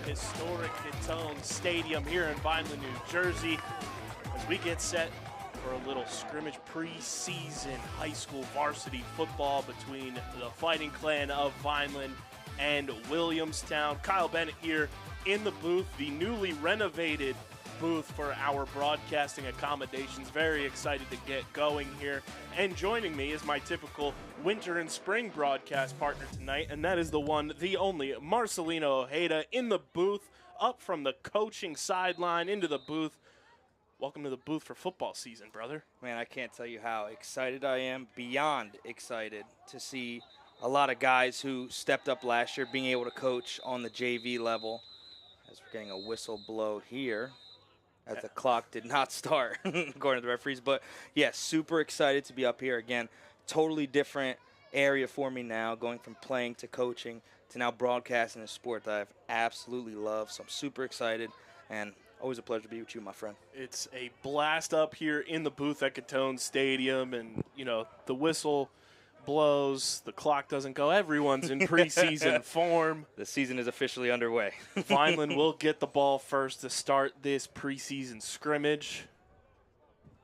historic Gittone Stadium here in Vineland, New Jersey, as we get set for a little scrimmage preseason high school varsity football between the Fighting Clan of Vineland and Williamstown. Kyle Bennett here in the booth, the newly renovated booth for our broadcasting accommodations. Very excited to get going here. And joining me is my typical winter and spring broadcast partner tonight, and that is the one, the only, Marcelino Ojeda in the booth, up from the coaching sideline into the booth. Welcome to the booth for football season, brother. Man, I can't tell you how excited I am, beyond excited, to see a lot of guys who stepped up last year being able to coach on the JV level. As we're getting a whistle blow here, as the clock did not start, according to the referees. But, yes, super excited to be up here again. Totally different area for me now, going from playing to coaching to now broadcasting a sport that I've absolutely loved. So I'm super excited, and always a pleasure to be with you, my friend. It's a blast up here in the booth at Gittone Stadium, and, you know, the whistle blows, the clock doesn't go. Everyone's in preseason form. The season is officially underway. Vineland will get the ball first to start this preseason scrimmage.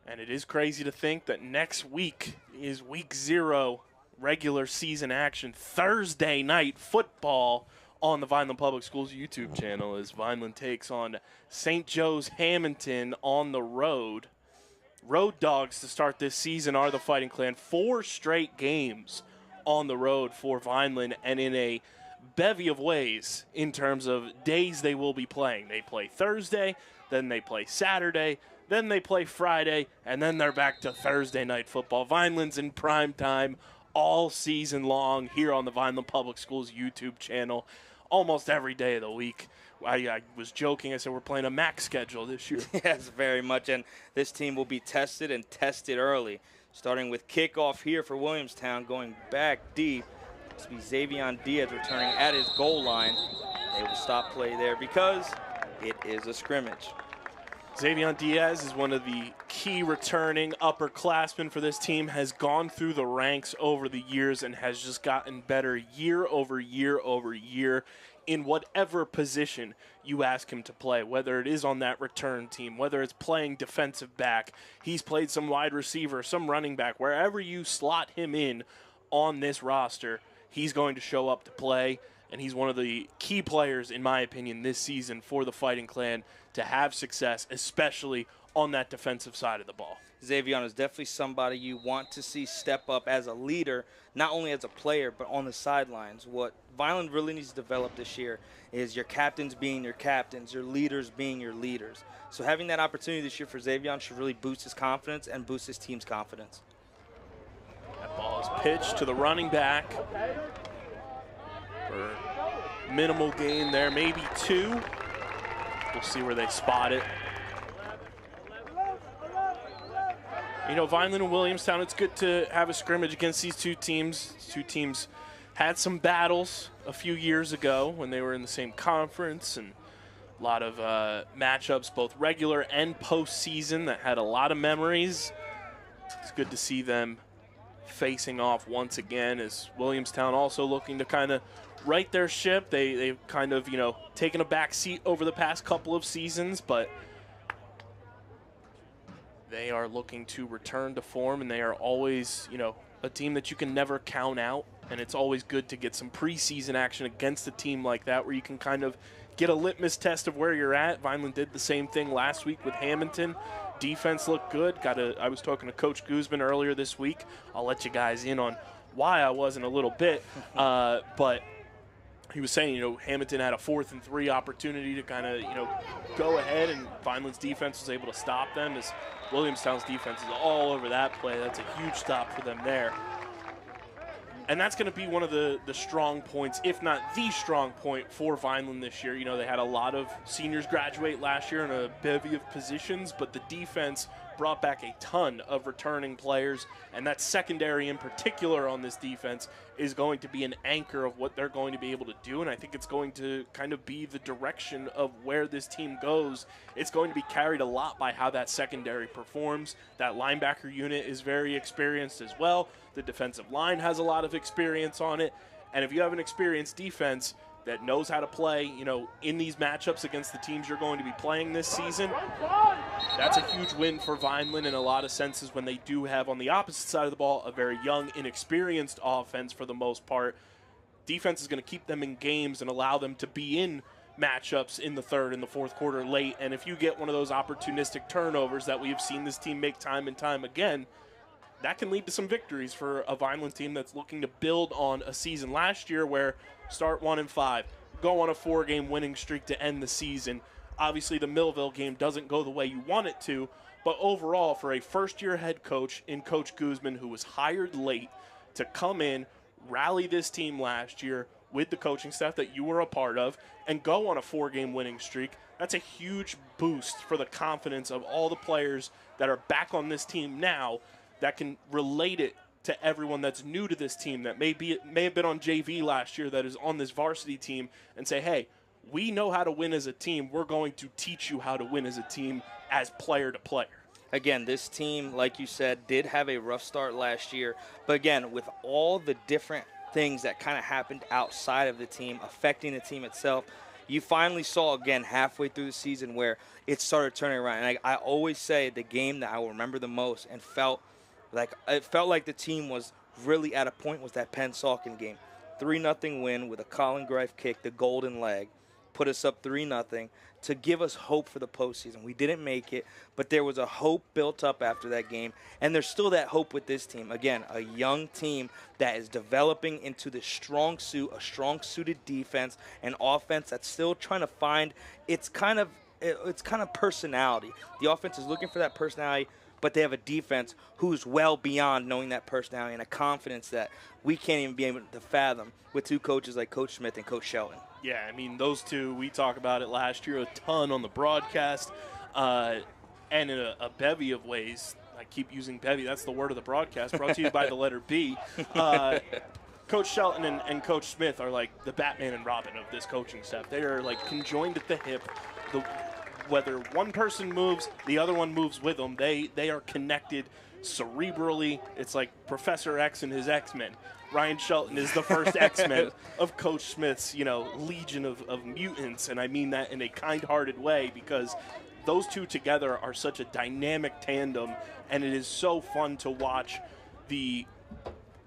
And it is crazy to think that next week is week 0 regular season action. Thursday night football on the Vineland Public Schools YouTube channel as Vineland takes on St. Joe's Hamilton on the road. Road dogs to start this season are the Fighting Clan. 4 straight games on the road for Vineland, and in a bevy of ways in terms of days they will be playing. They play Thursday, then they play Saturday, then they play Friday, and then they're back to Thursday night football. Vineland's in prime time all season long here on the Vineland Public Schools YouTube channel, almost every day of the week. I was joking. I said we're playing a max schedule this year. Yes, very much. And this team will be tested and tested early, starting with kickoff here for Williamstown, going back deep. This will be Xavier Diaz returning at his goal line. They will stop play there because it is a scrimmage. Xavier Diaz is one of the key returning upperclassmen for this team, has gone through the ranks over the years and has just gotten better year over year over year in whatever position you ask him to play, whether it is on that return team, whether it's playing defensive back. He's played some wide receiver, some running back. Wherever you slot him in on this roster, he's going to show up to play, and he's one of the key players, in my opinion, this season for the Fighting Clan to have success, especially on that defensive side of the ball. Xavier is definitely somebody you want to see step up as a leader, not only as a player, but on the sidelines. What Vineland really needs to develop this year is your captains being your captains, your leaders being your leaders. So having that opportunity this year for Xavier should really boost his confidence and boost his team's confidence. That ball is pitched to the running back for minimal gain there, maybe 2. We'll see where they spot it. You know, Vineland and Williamstown, it's good to have a scrimmage against these two teams. These two teams had some battles a few years ago when they were in the same conference, and a lot of matchups, both regular and postseason, that had a lot of memories. It's good to see them facing off once again, as Williamstown also looking to kind of right their ship. They've kind of, you know, taken a back seat over the past couple of seasons, but they are looking to return to form, and they are always, you know, a team that you can never count out. And it's always good to get some preseason action against a team like that where you can kind of get a litmus test of where you're at. Vineland did the same thing last week with Hamilton. Defense looked good. I was talking to Coach Guzman earlier this week. I'll let you guys in on why I wasn't a little bit. But he was saying, you know, Hamilton had a 4th and 3 opportunity to kind of, you know, go ahead, and Vineland's defense was able to stop them, as Williamstown's defense is all over that play. That's a huge stop for them there. And that's going to be one of the strong points, if not the strong point, for Vineland this year. You know, they had a lot of seniors graduate last year in a bevy of positions, but the defense brought back a ton of returning players, and that secondary in particular on this defense is going to be an anchor of what they're going to be able to do, and I think it's going to kind of be the direction of where this team goes. It's going to be carried a lot by how that secondary performs. That linebacker unit is very experienced as well. The defensive line has a lot of experience on it, and if you have an experienced defense, that knows how to play, in these matchups against the teams you're going to be playing this season. That's a huge win for Vineland in a lot of senses when they do have, on the opposite side of the ball, a very young, inexperienced offense for the most part. Defense is going to keep them in games and allow them to be in matchups in the third and the fourth quarter late. And if you get one of those opportunistic turnovers that we've seen this team make time and time again, that can lead to some victories for a Vineland team that's looking to build on a season last year where start 1-5, go on a 4-game winning streak to end the season. Obviously, the Millville game doesn't go the way you want it to, but overall, for a first-year head coach in Coach Guzman, who was hired late to come in, rally this team last year with the coaching staff that you were a part of, and go on a 4-game winning streak, that's a huge boost for the confidence of all the players that are back on this team now that can relate it to everyone that's new to this team that may have been on JV last year that is on this varsity team and say, hey, we know how to win as a team. We're going to teach you how to win as a team as player to player. Again, this team, like you said, did have a rough start last year. But again, with all the different things that kind of happened outside of the team, affecting the team itself, you finally saw, again, halfway through the season where it started turning around. And I always say the game that I will remember the most and it felt like the team was really at a point was that Penn Saucon game. 3-0 win with a Colin Greif kick, the golden leg, put us up 3-0 to give us hope for the postseason. We didn't make it, but there was a hope built up after that game, and there's still that hope with this team. Again, a young team that is developing into the strong suit, a strong-suited defense, an offense that's still trying to find its kind of personality. The offense is looking for that personality, but they have a defense who's well beyond knowing that personality and a confidence that we can't even be able to fathom with two coaches like Coach Smith and Coach Shelton. Yeah, I mean, those two, we talked about it last year a ton on the broadcast, and in a bevy of ways. I keep using bevy. That's the word of the broadcast, brought to you by the letter B. Coach Shelton and Coach Smith are like the Batman and Robin of this coaching staff. They are like conjoined at the hip. Whether one person moves, the other one moves with them. They are connected cerebrally. It's like Professor X and his X-Men. Ryan Shelton is the first X-Men of Coach Smith's, legion of mutants, and I mean that in a kind-hearted way because those two together are such a dynamic tandem, and it is so fun to watch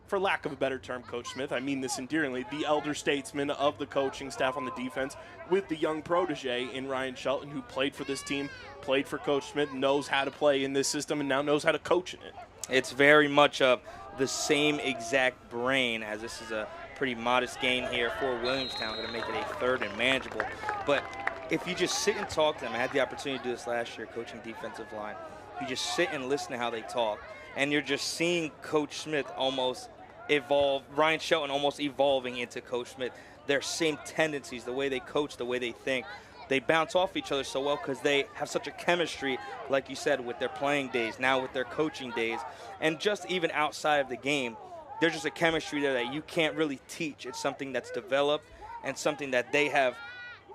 for lack of a better term, Coach Smith, I mean this endearingly, the elder statesman of the coaching staff on the defense with the young protege in Ryan Shelton who played for this team, played for Coach Smith, knows how to play in this system, and now knows how to coach in it. It's very much of the same exact brain, as this is a pretty modest gain here for Williamstown, going to make it a third and manageable. But if you just sit and talk to them, I had the opportunity to do this last year coaching defensive line. You just sit and listen to how they talk, and you're just seeing Coach Smith almost evolve, Ryan Shelton almost evolving into Coach Smith. Their same tendencies, the way they coach, the way they think, they bounce off each other so well because they have such a chemistry, like you said, with their playing days, now with their coaching days, and just even outside of the game, there's just a chemistry there that you can't really teach. It's something that's developed and something that they have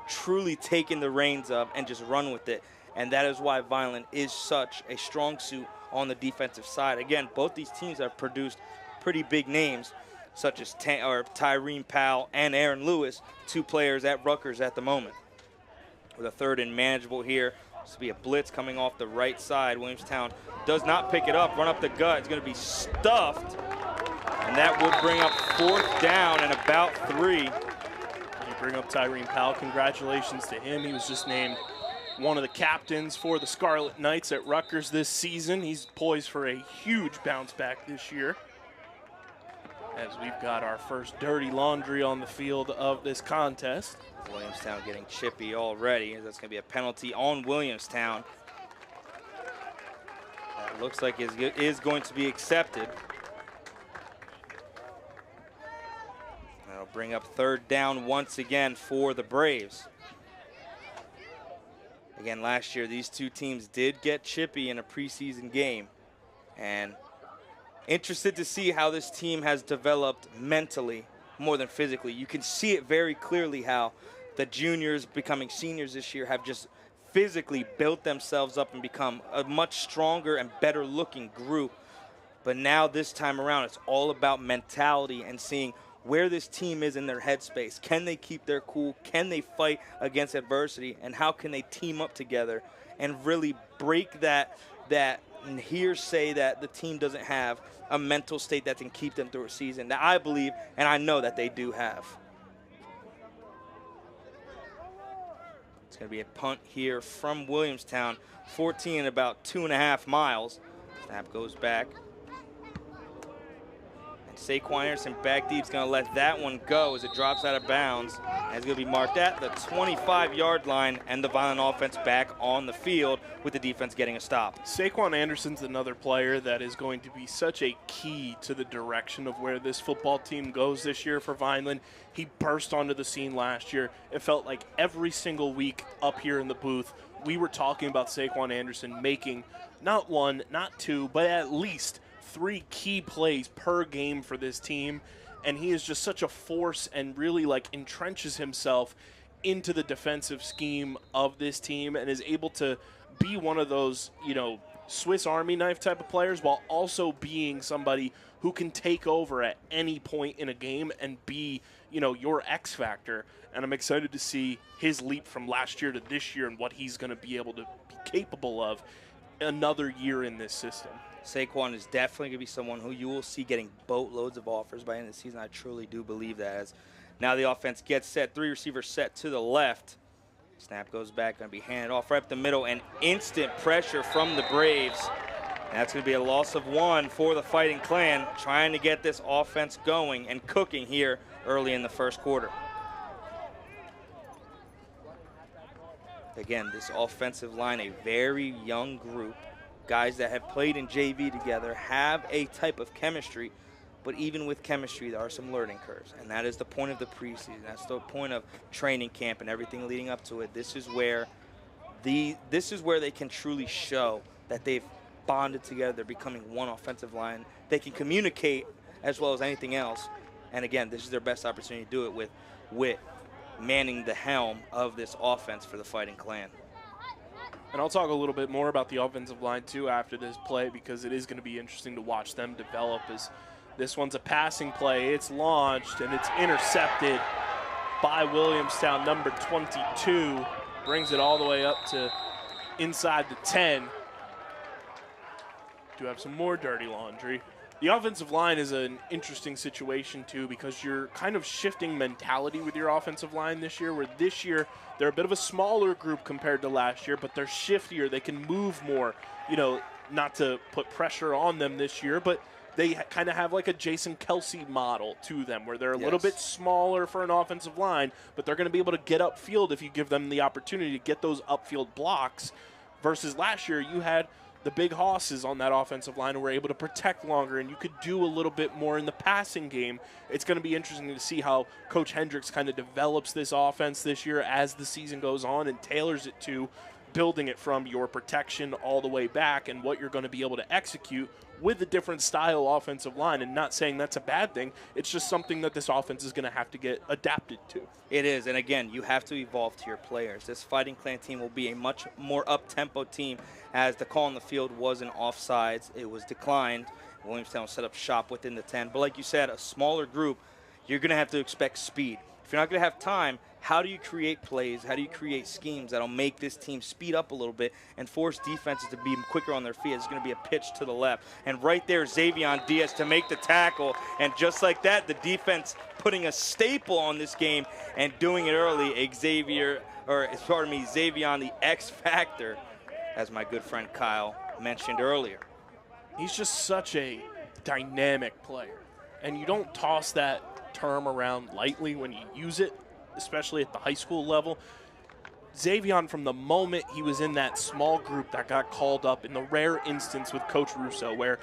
truly taken the reins of and just run with it, and that is why Vineland is such a strong suit on the defensive side. Again, both these teams have produced pretty big names, such as Tyreen Powell and Aaron Lewis, two players at Rutgers at the moment. With a third and manageable here, this will be a blitz coming off the right side. Williamstown does not pick it up, run up the gut. It's going to be stuffed, and that will bring up 4th down and about 3. You bring up Tyreen Powell. Congratulations to him. He was just named one of the captains for the Scarlet Knights at Rutgers this season. He's poised for a huge bounce back this year, as we've got our first dirty laundry on the field of this contest. Williamstown getting chippy already. That's going to be a penalty on Williamstown. That looks like it is going to be accepted. That'll bring up 3rd down once again for the Braves. Again, last year, these two teams did get chippy in a preseason game. And interested to see how this team has developed mentally more than physically. You can see it very clearly how the juniors becoming seniors this year have just physically built themselves up and become a much stronger and better looking group. But now this time around, it's all about mentality and seeing where this team is in their headspace. Can they keep their cool? Can they fight against adversity? And how can they team up together and really break that hearsay that the team doesn't have a mental state that can keep them through a season that I believe and I know that they do have. It's going to be a punt here from Williamstown, 14 and about 2.5 miles. Snap goes back. Saquon Anderson back deep is going to let that one go as it drops out of bounds. And it's going to be marked at the 25-yard line, and the Vineland offense back on the field with the defense getting a stop. Saquon Anderson's another player that is going to be such a key to the direction of where this football team goes this year for Vineland. He burst onto the scene last year. It felt like every single week up here in the booth, we were talking about Saquon Anderson making not one, not two, but at least 3 key plays per game for this team, and he is just such a force and really like entrenches himself into the defensive scheme of this team and is able to be one of those, you know, Swiss Army knife type of players while also being somebody who can take over at any point in a game and be, you know, your X factor. And I'm excited to see his leap from last year to this year and what he's going to be able to be capable of another year in this system. Saquon is definitely going to be someone who you will see getting boatloads of offers by the end of the season. I truly do believe that. As now the offense gets set, 3 receivers set to the left. Snap goes back, going to be handed off right up the middle, and instant pressure from the Braves. And that's going to be a loss of 1 for the Fighting Clan, trying to get this offense going and cooking here early in the first quarter. Again, this offensive line, a very young group. Guys that have played in JV together have a type of chemistry, but even with chemistry, there are some learning curves, and that is the point of the preseason. That's the point of training camp and everything leading up to it. This is where they can truly show that they've bonded together. They're becoming one offensive line. They can communicate as well as anything else, and again, this is their best opportunity to do it with Witt manning the helm of this offense for the Fighting Clan. And I'll talk a little bit more about the offensive line, too, after this play because it is going to be interesting to watch them develop as this one's a passing play. It's launched, and it's intercepted by Williamstown, number 22. Brings it all the way up to inside the 10. Do have some more dirty laundry. The offensive line is an interesting situation, too, because you're kind of shifting mentality with your offensive line this year, where this year they're a bit of a smaller group compared to last year, but they're shiftier. They can move more, you know, not to put pressure on them this year, but they kind of have like a Jason Kelsey model to them, where they're a little bit smaller for an offensive line, but they're going to be able to get upfield if you give them the opportunity to get those upfield blocks, versus last year you had the big hosses on that offensive line who were able to protect longer, and you could do a little bit more in the passing game. It's going to be interesting to see how Coach Hendricks kind of develops this offense this year as the season goes on and tailors it to building it from your protection all the way back and what you're going to be able to execute with a different style offensive line. And not saying that's a bad thing. It's just something that this offense is going to have to get adapted to. It is, and again, you have to evolve to your players. This Fighting Clan team will be a much more up-tempo team, as the call on the field was an offsides. It was declined. Williamstown set up shop within the 10. But like you said, a smaller group, you're going to have to expect speed. If you're not going to have time, how do you create plays? How do you create schemes that'll make this team speed up a little bit and force defenses to be quicker on their feet? It's going to be a pitch to the left. And right there, Xavion Diaz to make the tackle. And just like that, the defense putting a staple on this game and doing it early. Xavion, the X Factor, as my good friend Kyle mentioned earlier. He's just such a dynamic player. And you don't toss that term around lightly when you use it, especially at the high school level. Xavion, from the moment he was in that small group that got called up, in the rare instance with Coach Russo, where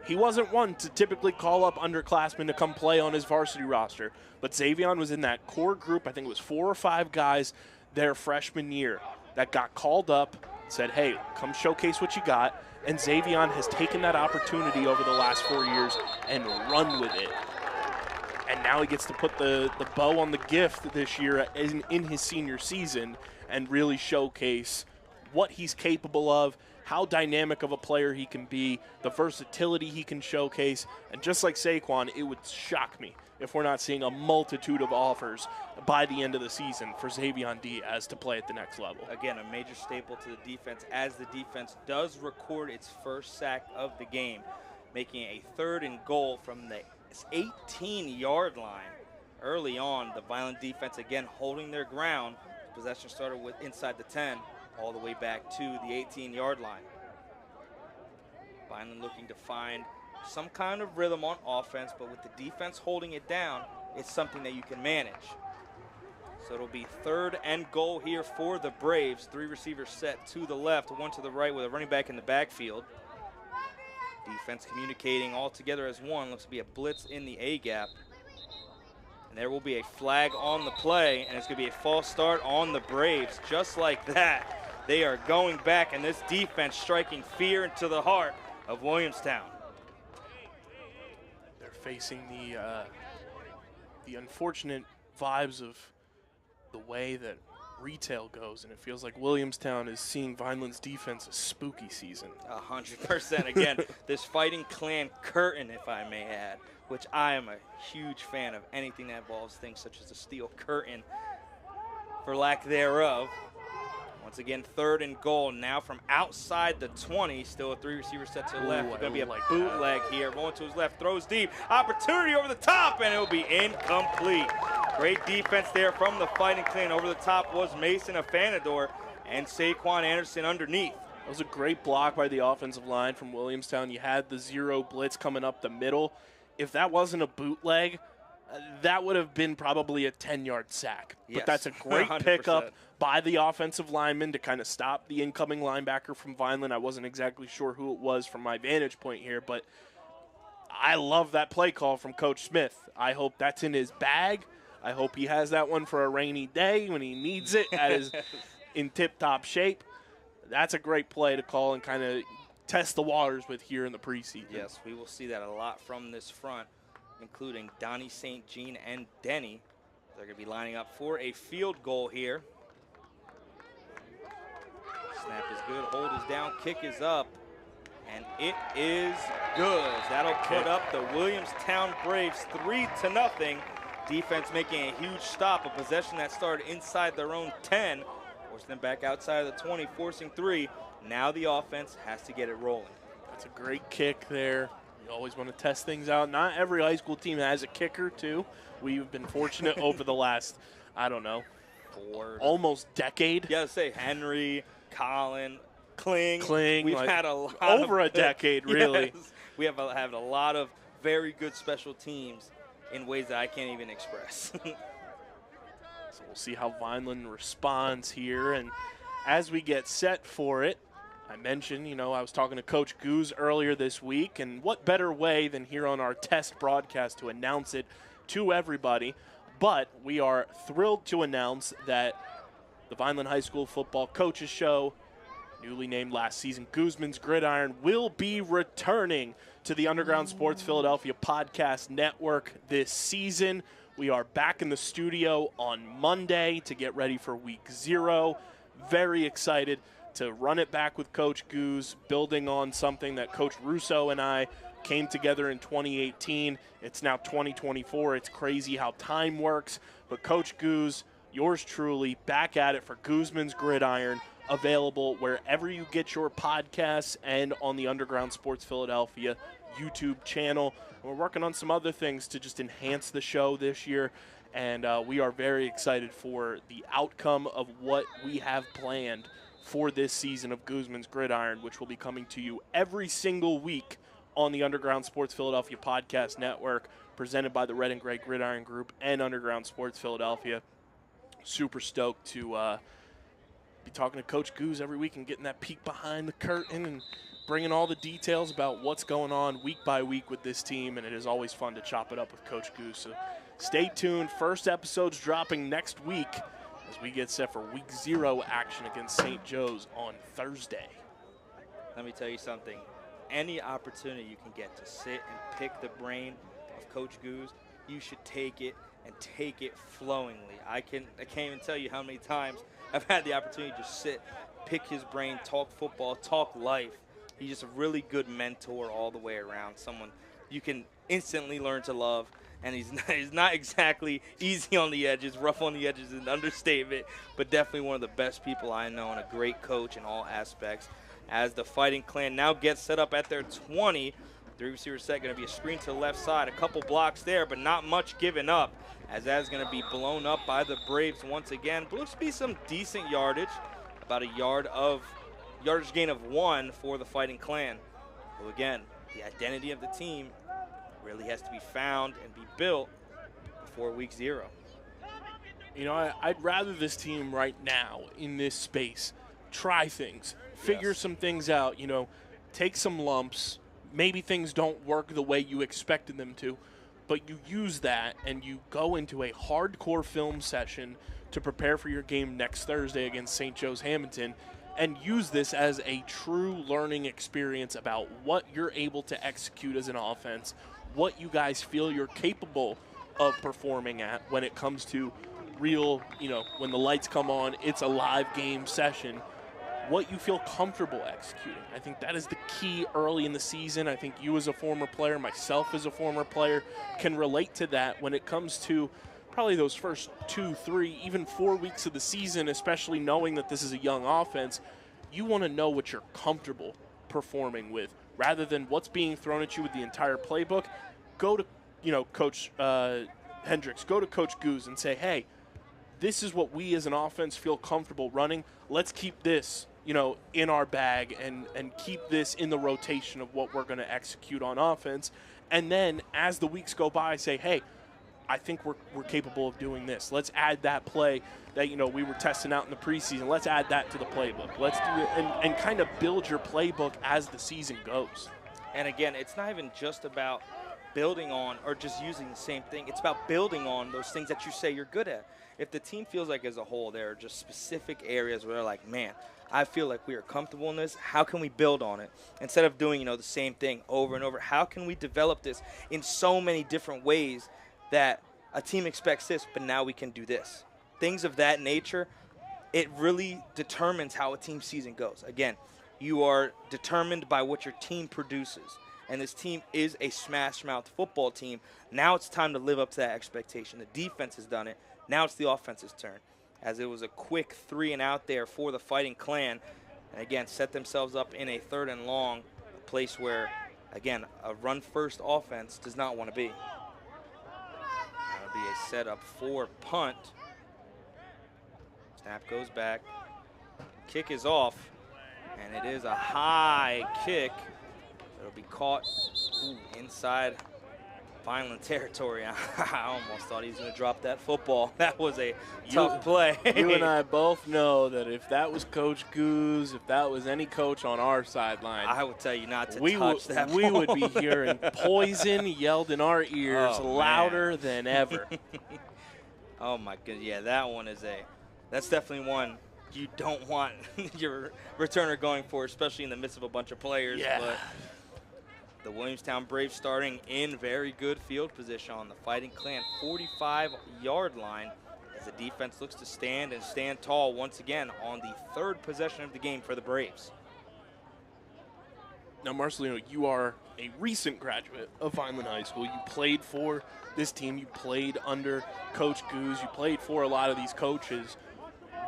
he wasn't one to typically call up underclassmen to come play on his varsity roster, but Xavion was in that core group. I think it was 4 or 5 guys their freshman year that got called up, said, hey, come showcase what you got. And Xavion has taken that opportunity over the last 4 years and run with it. And now he gets to put the bow on the gift this year in his senior season and really showcase what he's capable of, how dynamic of a player he can be, the versatility he can showcase. And just like Saquon, it would shock me if we're not seeing a multitude of offers by the end of the season for Xavion Diaz to play at the next level. Again, a major staple to the defense as the defense does record its first sack of the game, making a 3rd and goal from the 18-yard line. Early on, the Vineland defense again holding their ground. Possession started with inside the 10, all the way back to the 18-yard line. Vineland looking to find some kind of rhythm on offense, but with the defense holding it down, it's something that you can manage. So it'll be 3rd and goal here for the Braves. 3 receivers set to the left, 1 to the right with a running back in the backfield. Defense communicating all together as one. Looks to be a blitz in the A-gap. And there will be a flag on the play, and it's going to be a false start on the Braves. Just like that, they are going back, and this defense striking fear into the heart of Williamstown. They're facing the unfortunate vibes of the way that retail goes, and it feels like Williamstown is seeing Vineland's defense a spooky season. 100%. Again, this Fighting Clan curtain, if I may add, which I am a huge fan of anything that involves things such as a steel curtain, for lack thereof. Once again, 3rd and goal now from outside the 20. Still a 3 receiver set to the left. It's going to be a bootleg here. Rolling to his left, throws deep. Opportunity over the top, and it will be incomplete. Great defense there from the Fighting Clan. Over the top was Mason Afanador and Saquon Anderson underneath. That was a great block by the offensive line from Williamstown. You had the 0 blitz coming up the middle. If that wasn't a bootleg, that would have been probably a 10-yard sack. Yes, but that's a great 100%. pickup by the offensive lineman to kind of stop the incoming linebacker from Vineland. I wasn't exactly sure who it was from my vantage point here, but I love that play call from Coach Smith. I hope that's in his bag. I hope he has that one for a rainy day when he needs it in tip-top shape. That's a great play to call and kind of test the waters with here in the preseason. Yes, we will see that a lot from this front, including Donnie St. Jean and Denny. They're going to be lining up for a field goal here. Snap is good, hold is down, kick is up, and it is good. That'll put up the Williamstown Braves 3-0. Defense making a huge stop, a possession that started inside their own 10, forcing them back outside of the 20, forcing 3. Now the offense has to get it rolling. That's a great kick there. You always want to test things out. Not every high school team has a kicker, too. We've been fortunate over the last, I don't know, almost decade. Yeah, say Henry, Colin, Kling. We've had a lot over a decade, really. Yes, we have a lot of very good special teams in ways that I can't even express. So we'll see how Vineland responds here. And as we get set for it, I mentioned, I was talking to Coach Goose earlier this week, and what better way than here on our test broadcast to announce it to everybody. But we are thrilled to announce that the Vineland High School Football Coaches Show, newly named last season Guzman's Gridiron, will be returning to the Underground Sports Philadelphia Podcast Network this season. We are back in the studio on Monday to get ready for week 0. Very excited to run it back with Coach Goose, building on something that Coach Russo and I came together in 2018. It's now 2024. It's crazy how time works. But Coach Goose, yours truly, back at it for Guzman's Gridiron, available wherever you get your podcasts and on the Underground Sports Philadelphia YouTube channel. We're working on some other things to just enhance the show this year, and we are very excited for the outcome of what we have planned for this season of Guzman's Gridiron, which will be coming to you every single week on the Underground Sports Philadelphia Podcast Network, presented by the Red and Gray Gridiron Group and Underground Sports Philadelphia. Super stoked to be talking to Coach Goose every week and getting that peek behind the curtain and bringing all the details about what's going on week by week with this team, and it is always fun to chop it up with Coach Goose. So stay tuned. First episode's dropping next week as we get set for week 0 action against St. Joe's on Thursday. Let me tell you something. Any opportunity you can get to sit and pick the brain of Coach Goose, you should take it and take it flowingly. I can't even tell you how many times I've had the opportunity to just sit, pick his brain, talk football, talk life. He's just a really good mentor all the way around, someone you can instantly learn to love. And he's not exactly easy on the edges. Rough on the edges is an understatement, but definitely one of the best people I know and a great coach in all aspects. As the Fighting Clan now gets set up at their 20, three receiver set, going to be a screen to the left side. A couple blocks there, but not much given up, as that is going to be blown up by the Braves once again. But looks to be some decent yardage, about a yardage gain of 1 for the Fighting Clan. So again, the identity of the team really has to be found and be built before week 0. You know, I'd rather this team right now in this space try things, figure some things out, you know, take some lumps. Maybe things don't work the way you expected them to, but you use that and you go into a hardcore film session to prepare for your game next Thursday against St. Joe's Hamilton, and use this as a true learning experience about what you're able to execute as an offense, what you guys feel you're capable of performing at when it comes to real, you know, when the lights come on, it's a live game session, what you feel comfortable executing. I think that is the key early in the season. I think you as a former player, myself as a former player, can relate to that when it comes to probably those first 2, 3, even 4 weeks of the season, especially knowing that this is a young offense. You want to know what you're comfortable performing with rather than what's being thrown at you with the entire playbook. Go to, you know, Coach Hendricks, go to Coach Goose and say, hey, this is what we as an offense feel comfortable running. Let's keep this, you know, in our bag and keep this in the rotation of what we're going to execute on offense. And then as the weeks go by, say, hey, I think we're capable of doing this. Let's add that play that, you know, we were testing out in the preseason. Let's add that to the playbook. Let's do it and kind of build your playbook as the season goes. And again, it's not even just about building on or just using the same thing. It's about building on those things that you say you're good at. If the team feels like as a whole there are just specific areas where they're like, man, I feel like we are comfortable in this, how can we build on it? Instead of doing, you know, the same thing over and over, how can we develop this in so many different ways that a team expects this, but now we can do this? Things of that nature, it really determines how a team season goes. Again, you are determined by what your team produces. And this team is a smash-mouth football team. Now it's time to live up to that expectation. The defense has done it. Now it's the offense's turn, as it was a quick 3 and out there for the Fighting Clan. And again, set themselves up in a 3rd and long, a place where, again, a run-first offense does not want to be. That'll be a setup for punt. Snap goes back. Kick is off, and it is a high kick. It'll be caught inside Vineland territory. I almost thought he was going to drop that football. That was a tough play. You and I both know that if that was Coach Goose, if that was any coach on our sideline, I would tell you not to touch that ball. We would be hearing poison yelled in our ears louder than ever. Oh, my goodness. Yeah, that one is that's definitely one you don't want your returner going for, especially in the midst of a bunch of players. Yeah. But the Williamstown Braves starting in very good field position on the Fighting Clan 45-yard line, as the defense looks to stand and stand tall once again on the 3rd possession of the game for the Braves. Now, Marcelino, you are a recent graduate of Vineland High School. You played for this team. You played under Coach Goose. You played for a lot of these coaches.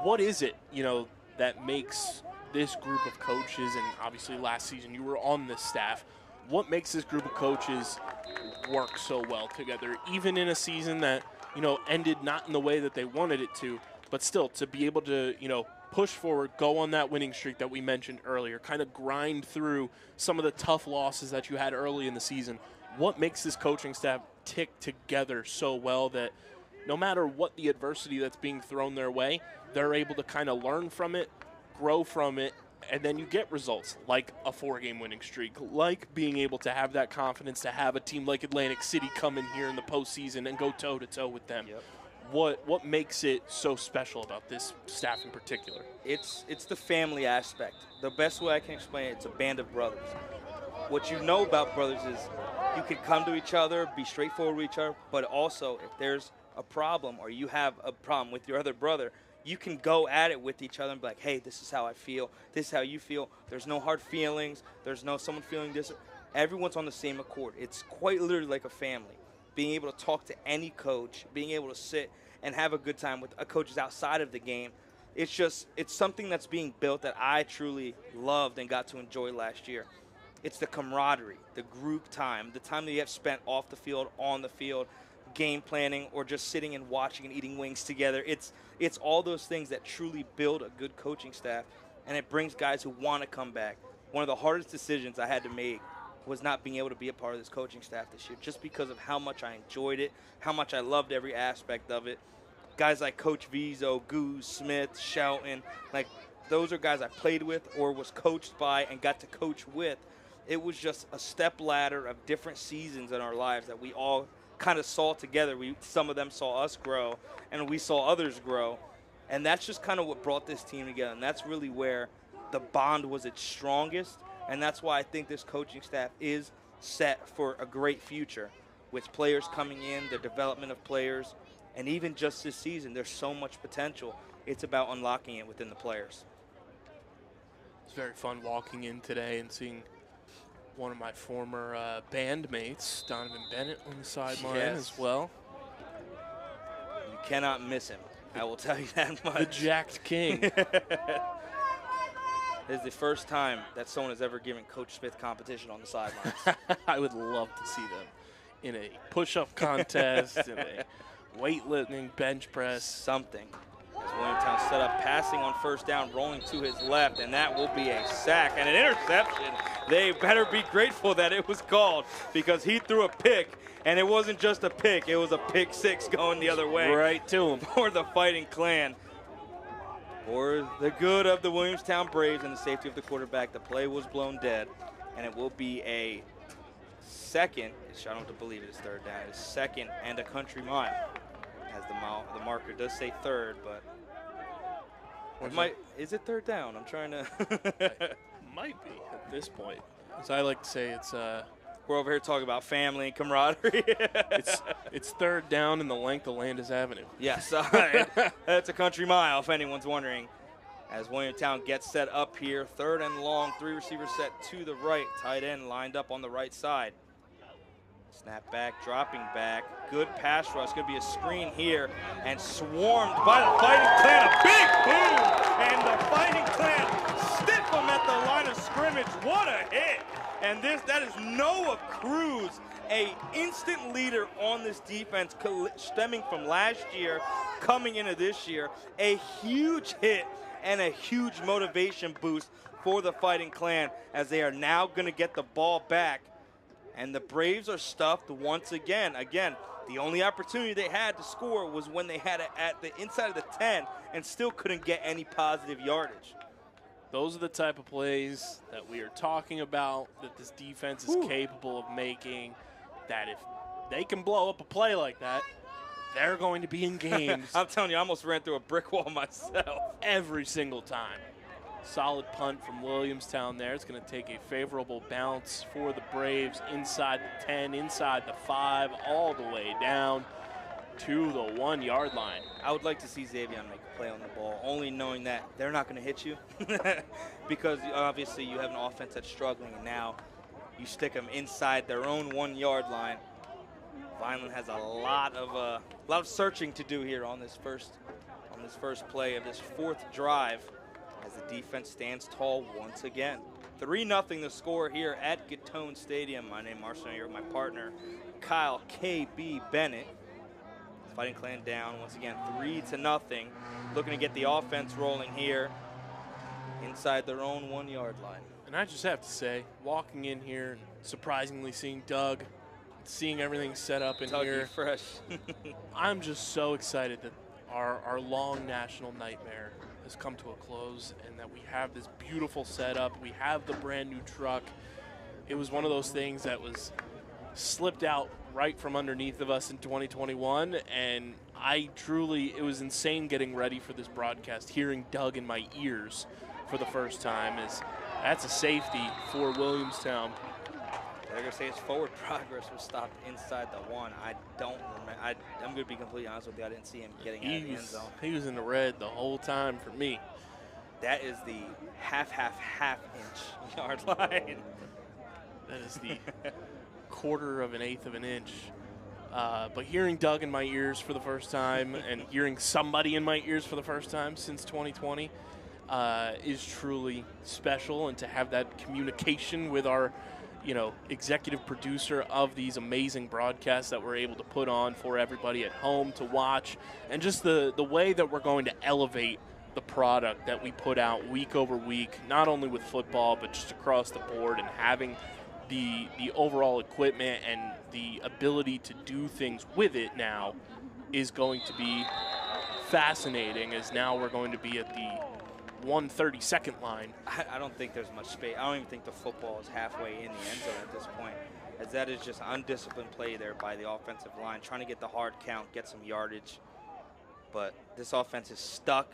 What is it, you know, that makes this group of coaches, and obviously last season you were on this staff, what makes this group of coaches work so well together, even in a season that, you know, ended not in the way that they wanted it to, but still to be able to, you know, push forward, go on that winning streak that we mentioned earlier, kind of grind through some of the tough losses that you had early in the season? What makes this coaching staff tick together so well that no matter what the adversity that's being thrown their way, they're able to kind of learn from it, grow from it, and then you get results like a 4-game winning streak, like being able to have that confidence to have a team like Atlantic City come in here in the postseason and go toe-to-toe with them. Yep. What makes it so special about this staff in particular? It's the family aspect. The best way I can explain it, it's a band of brothers. What you know about brothers is you can come to each other, be straightforward with each other, but also if there's a problem or you have a problem with your other brother, you can go at it with each other and be like, hey, this is how I feel. This is how you feel. There's no hard feelings. There's no someone feeling this. Everyone's on the same accord. It's quite literally like a family. Being able to talk to any coach, being able to sit and have a good time with coaches outside of the game. It's something that's being built that I truly loved and got to enjoy last year. It's the camaraderie, the group time, the time that you have spent off the field, on the field, game planning, or just sitting and watching and eating wings together. It's all those things that truly build a good coaching staff, and it brings guys who want to come back. One of the hardest decisions I had to make was not being able to be a part of this coaching staff this year, just because of how much I enjoyed it, how much I loved every aspect of it. Guys like Coach Vizo, Goose, Smith, Shelton, like those are guys I played with or was coached by and got to coach with. It was just a step ladder of different seasons in our lives that we all kind of saw together. Some of them saw us grow, and we saw others grow. And that's just kind of what brought this team together. And that's really where the bond was its strongest. And that's why I think this coaching staff is set for a great future with players coming in, the development of players, and even just this season, there's so much potential. It's about unlocking it within the players. It's very fun walking in today and seeing one of my former bandmates, Donovan Bennett, on the sideline as well. You cannot miss him. I will tell you that much. The Jacked King. This is the first time that someone has ever given Coach Smith competition on the sidelines. I would love to see them in a push-up contest, in a weightlifting, bench press. Something. As Williamstown set up, passing on first down, rolling to his left, and that will be a sack and an interception. They better be grateful that it was called, because he threw a pick, and it wasn't just a pick, it was a pick six going the other way. Right to him. For the Fighting Clan. For the good of the Williamstown Braves and the safety of the quarterback, the play was blown dead, and it will be a second. I don't have to believe it is third down. It's second and a country mile, as the marker does say third, but is it third down? I'm trying to. It might be at this point. As I like to say, it's we're over here talking about family and camaraderie. it's third down in the length of Landis Avenue. Yes, that's a country mile if anyone's wondering. As Williamstown gets set up here, third and long, three receivers set to the right, tight end lined up on the right side. Snap back, dropping back, good pass rush. Going to be a screen here, and swarmed by the Fighting Clan. A big boom, and the Fighting Clan stiff them at the line of scrimmage. What a hit! And that is Noah Cruz, a instant leader on this defense, stemming from last year, coming into this year. A huge hit and a huge motivation boost for the Fighting Clan, as they are now going to get the ball back. And the Braves are stuffed once again. Again, the only opportunity they had to score was when they had it at the inside of the 10 and still couldn't get any positive yardage. Those are the type of plays that we are talking about, that this defense is capable of making, that if they can blow up a play like that, they're going to be in games. I'm telling you, I almost ran through a brick wall myself. Every single time. Solid punt from Williamstown there. It's going to take a favorable bounce for the Braves inside the 10, inside the 5, all the way down to the 1 yard line. I would like to see Xavier make a play on the ball, only knowing that they're not going to hit you because obviously you have an offense that's struggling, and now you stick them inside their own 1 yard line. Vineland has a lot of searching to do here on this first play of this fourth drive, as the defense stands tall once again. 3-0 the score here at Gittone Stadium. My name is Marcel, here with my partner, Kyle K.B. Bennett. Fighting Clan down once again, 3-0. Looking to get the offense rolling here inside their own 1 yard line. And I just have to say, walking in here and surprisingly seeing Doug, seeing everything set up in here. Fresh. I'm just so excited that our long national nightmare has come to a close, and that we have this beautiful setup. We have the brand new truck. It was one of those things that was slipped out right from underneath of us in 2021, and it was insane getting ready for this broadcast, hearing Doug in my ears for the first time. That's a safety for Williamstown. They're going to say his forward progress was stopped inside the 1. I don't remember. I'm going to be completely honest with you. I didn't see him getting out of the end zone. He was in the red the whole time for me. That is the half-inch yard line. That is the quarter of an eighth of an inch. But hearing Doug in my ears for the first time and hearing somebody in my ears for the first time since 2020 is truly special. And to have that communication with our, executive producer of these amazing broadcasts that we're able to put on for everybody at home to watch, and just the way that we're going to elevate the product that we put out week over week, not only with football, but just across the board, and having the overall equipment and the ability to do things with it now is going to be fascinating, as now we're going to be at the 132nd line. I don't think there's much space. I don't even think the football is halfway in the end zone at this point, as that is just undisciplined play there by the offensive line, trying to get the hard count, get some yardage. But this offense is stuck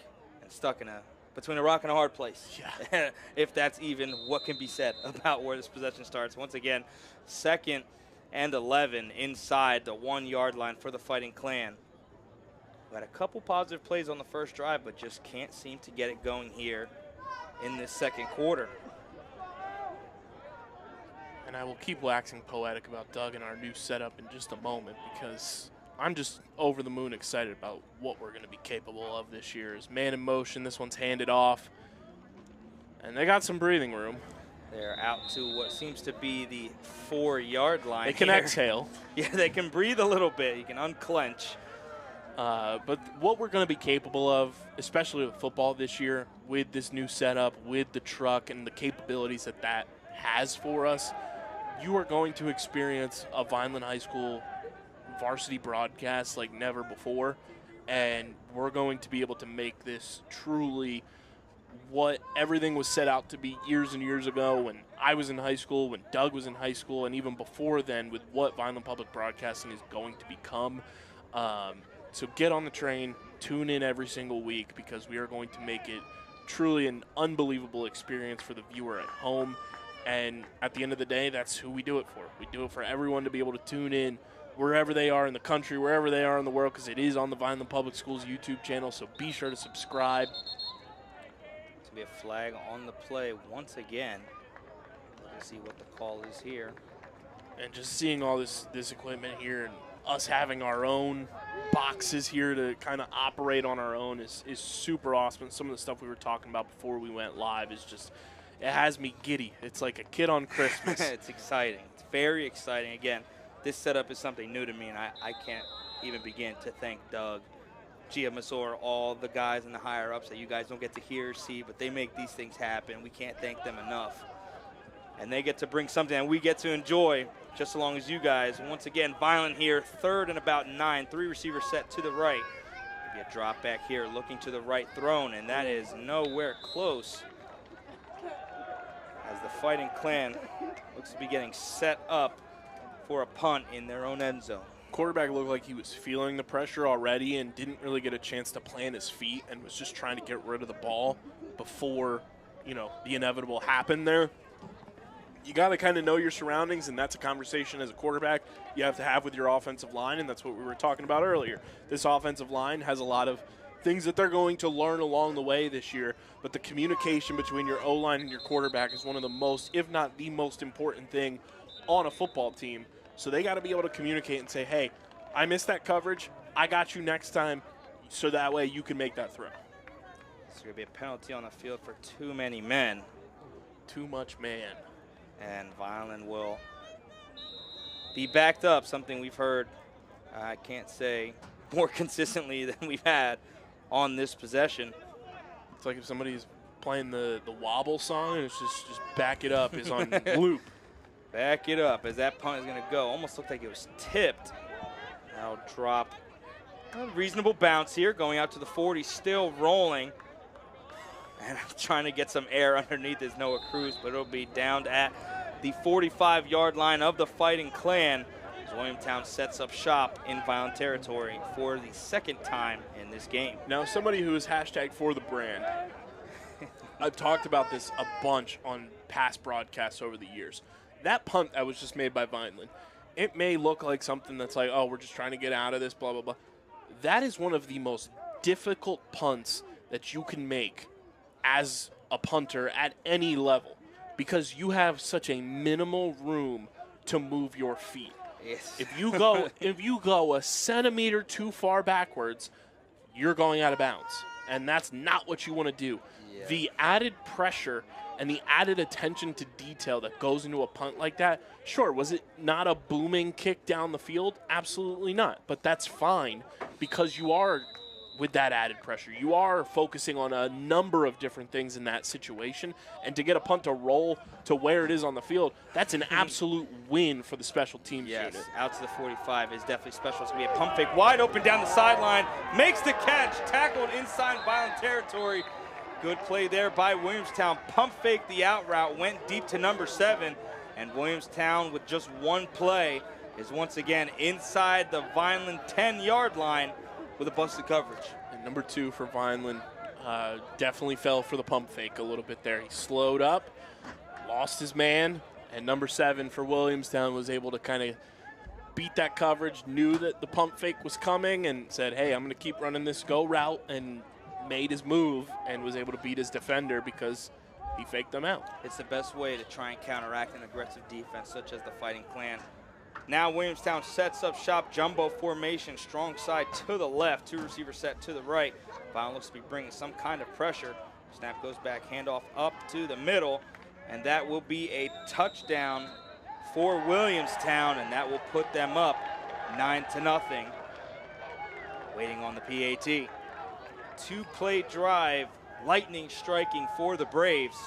in between a rock and a hard place. Yeah. If that's even what can be said about where this possession starts. Once again, 2nd and 11 inside the 1-yard line for the Fighting Clan. We had a couple positive plays on the first drive, but just can't seem to get it going here in this second quarter. And I will keep waxing poetic about Doug and our new setup in just a moment, because I'm just over the moon excited about what we're going to be capable of this year. Is man in motion. This one's handed off. And they got some breathing room. They're out to what seems to be the 4-yard line. They can exhale. Yeah, they can breathe a little bit. You can unclench. But what we're going to be capable of, especially with football this year, with this new setup, with the truck and the capabilities that has for us, you are going to experience a Vineland High School varsity broadcast like never before, and we're going to be able to make this truly what everything was set out to be years and years ago when I was in high school, when Doug was in high school, and even before then with what Vineland Public Broadcasting is going to become. So get on the train, tune in every single week, because we are going to make it truly an unbelievable experience for the viewer at home. And at the end of the day, that's who we do it for. We do it for everyone to be able to tune in wherever they are in the country, wherever they are in the world, because it is on the Vineland Public Schools YouTube channel. So be sure to subscribe. To be a flag on the play once again. Let's see what the call is here. And just seeing all this equipment here and us having our own boxes here to kind of operate on our own is super awesome. Some of the stuff we were talking about before we went live is just, it has me giddy. It's like a kid on Christmas. It's exciting. It's very exciting. Again, this setup is something new to me, and I can't even begin to thank Doug, Gia Masor, all the guys and the higher-ups that you guys don't get to hear or see, but they make these things happen. We can't thank them enough. And they get to bring something that we get to enjoy just as long as you guys. And once again, Vineland here, 3rd and about 9. 3 receivers set to the right. Maybe a drop back here, looking to the right thrown, and that is nowhere close. As the Fighting Clan looks to be getting set up for a punt in their own end zone. Quarterback looked like he was feeling the pressure already and didn't really get a chance to plant his feet and was just trying to get rid of the ball before, the inevitable happened there. You got to kind of know your surroundings, and that's a conversation as a quarterback you have to have with your offensive line, and that's what we were talking about earlier. This offensive line has a lot of things that they're going to learn along the way this year, but the communication between your O-line and your quarterback is one of the most, if not the most important thing on a football team. So they got to be able to communicate and say, hey, I missed that coverage. I got you next time, so that way you can make that throw. It's going to be a penalty on the field for too many men. Too much man. And Vineland will be backed up, something we've heard, I can't say, more consistently than we've had on this possession. It's like if somebody's playing the wobble song and it's just back it up is on loop. Back it up as that punt is going to go. Almost looked like it was tipped. Now drop a reasonable bounce here, going out to the 40, still rolling. And I'm trying to get some air underneath his Noah Cruz, but it'll be down at the 45-yard line of the Fighting Clan as Williamstown sets up shop in Vineland territory for the 2nd time in this game. Now, somebody who is hashtag for the brand, I've talked about this a bunch on past broadcasts over the years. That punt that was just made by Vineland, it may look like something that's like, oh, we're just trying to get out of this, blah, blah, blah. That is one of the most difficult punts that you can make as a punter at any level because you have such a minimal room to move your feet. Yes. If you go a centimeter too far backwards, you're going out of bounds, and that's not what you want to do. Yeah. The added pressure and the added attention to detail that goes into a punt like that, sure, was it not a booming kick down the field? Absolutely not, but that's fine because you are with that added pressure. You are focusing on a number of different things in that situation, and to get a punt to roll to where it is on the field, that's an absolute win for the special teams unit. Out to the 45 is definitely special. It's going to be a pump fake wide open down the sideline. Makes the catch, tackled inside Vineland territory. Good play there by Williamstown. Pump fake the out route, went deep to number 7, and Williamstown with just one play is once again inside the Vineland 10-yard line with a busted coverage. And number 2 for Vineland definitely fell for the pump fake a little bit there. He slowed up, lost his man, and number 7 for Williamstown was able to kind of beat that coverage, knew that the pump fake was coming, and said, hey, I'm going to keep running this go route, and made his move and was able to beat his defender because he faked them out. It's the best way to try and counteract an aggressive defense such as the Fighting Clan. Now Williamstown sets up shop, jumbo formation, strong side to the left, 2 receiver set to the right. Vineland looks to be bringing some kind of pressure. Snap goes back, handoff up to the middle, and that will be a touchdown for Williamstown, and that will put them up 9-0. Waiting on the PAT. 2-play drive, lightning striking for the Braves.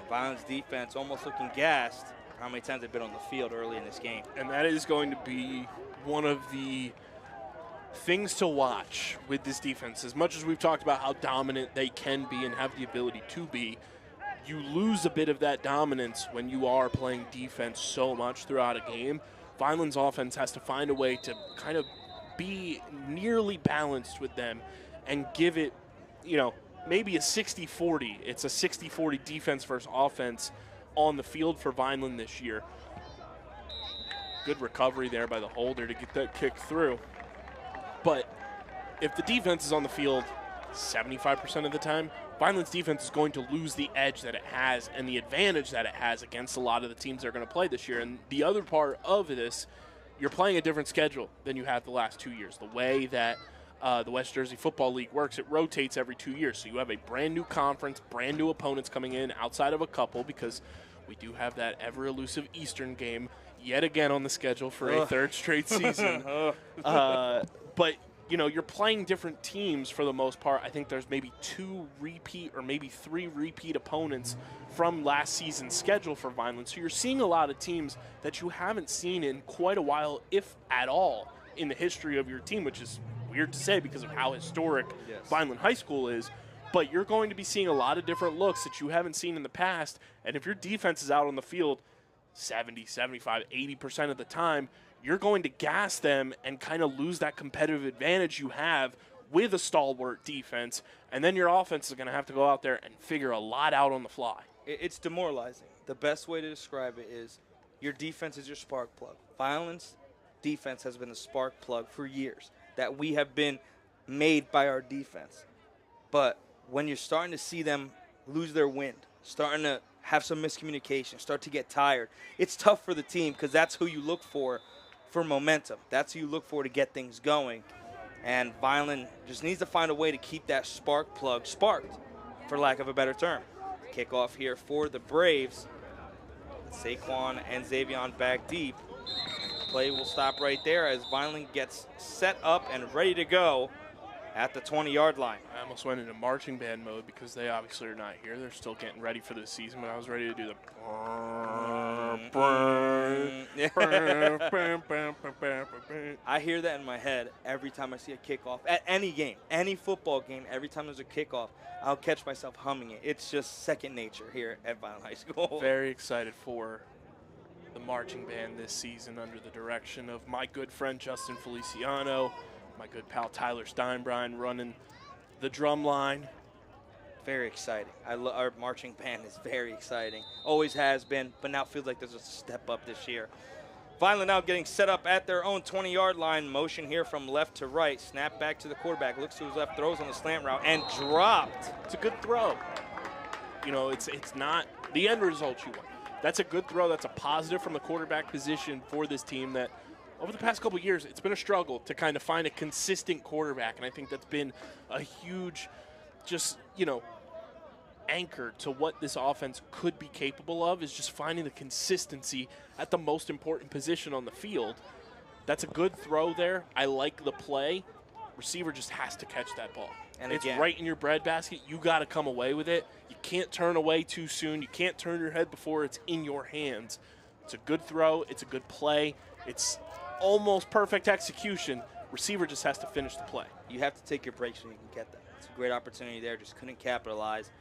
Vineland's defense almost looking gassed. How many times they've been on the field early in this game. And that is going to be one of the things to watch with this defense. As much as we've talked about how dominant they can be and have the ability to be, you lose a bit of that dominance when you are playing defense so much throughout a game. Vineland's offense has to find a way to kind of be nearly balanced with them and give it, maybe a 60-40. It's a 60-40 defense versus offense on the field for Vineland this year. Good recovery there by the holder to get that kick through. But if the defense is on the field 75% of the time, Vineland's defense is going to lose the edge that it has and the advantage that it has against a lot of the teams that are going to play this year. And the other part of this, you're playing a different schedule than you have the last 2 years. The way that the West Jersey Football League works, it rotates every 2 years. So you have a brand new conference, brand new opponents coming in outside of a couple, because we do have that ever elusive Eastern game yet again on the schedule for a third straight season. But you're playing different teams for the most part. I think there's maybe 2 repeat or maybe 3 repeat opponents from last season's schedule for Vineland. So you're seeing a lot of teams that you haven't seen in quite a while, if at all, in the history of your team, which is weird to say because of how historic Vineland High School is. But you're going to be seeing a lot of different looks that you haven't seen in the past. And if your defense is out on the field 70, 75, 80% of the time, you're going to gas them and kind of lose that competitive advantage you have with a stalwart defense. And then your offense is going to have to go out there and figure a lot out on the fly. It's demoralizing. The best way to describe it is your defense is your spark plug. Vineland's defense has been the spark plug for years, that we have been made by our defense. But when you're starting to see them lose their wind, starting to have some miscommunication, start to get tired, it's tough for the team because that's who you look for momentum. That's who you look for to get things going. And Vineland just needs to find a way to keep that spark plug sparked, for lack of a better term. Kickoff here for the Braves. Saquon and Xavion back deep. Play will stop right there as Vineland gets set up and ready to go at the 20-yard line. I almost went into marching band mode because they obviously are not here. They're still getting ready for the season, but I was ready to do the I hear that in my head every time I see a kickoff. At any game, any football game, every time there's a kickoff, I'll catch myself humming it. It's just second nature here at Vineland High School. Very excited for the marching band this season under the direction of my good friend Justin Feliciano, my good pal Tyler Steinbrine running the drum line. Very exciting. Our marching band is very exciting. Always has been, but now feels like there's a step up this year. Vineland now getting set up at their own 20-yard line. Motion here from left to right. Snap back to the quarterback. Looks to his left, throws on the slant route, and dropped. It's a good throw. You know, it's not the end result you want. That's a good throw. That's a positive from the quarterback position for this team that over the past couple of years, it's been a struggle to kind of find a consistent quarterback. And I think that's been a huge just, you know, anchor to what this offense could be capable of is just finding the consistency at the most important position on the field. That's a good throw there. I like the play. Receiver just has to catch that ball. And it's right in your breadbasket. You got to come away with it. You can't turn away too soon. You can't turn your head before it's in your hands. It's a good throw. It's a good play. It's almost perfect execution. Receiver just has to finish the play. You have to take your breaks when you can get that. It's a great opportunity there. Just couldn't capitalize.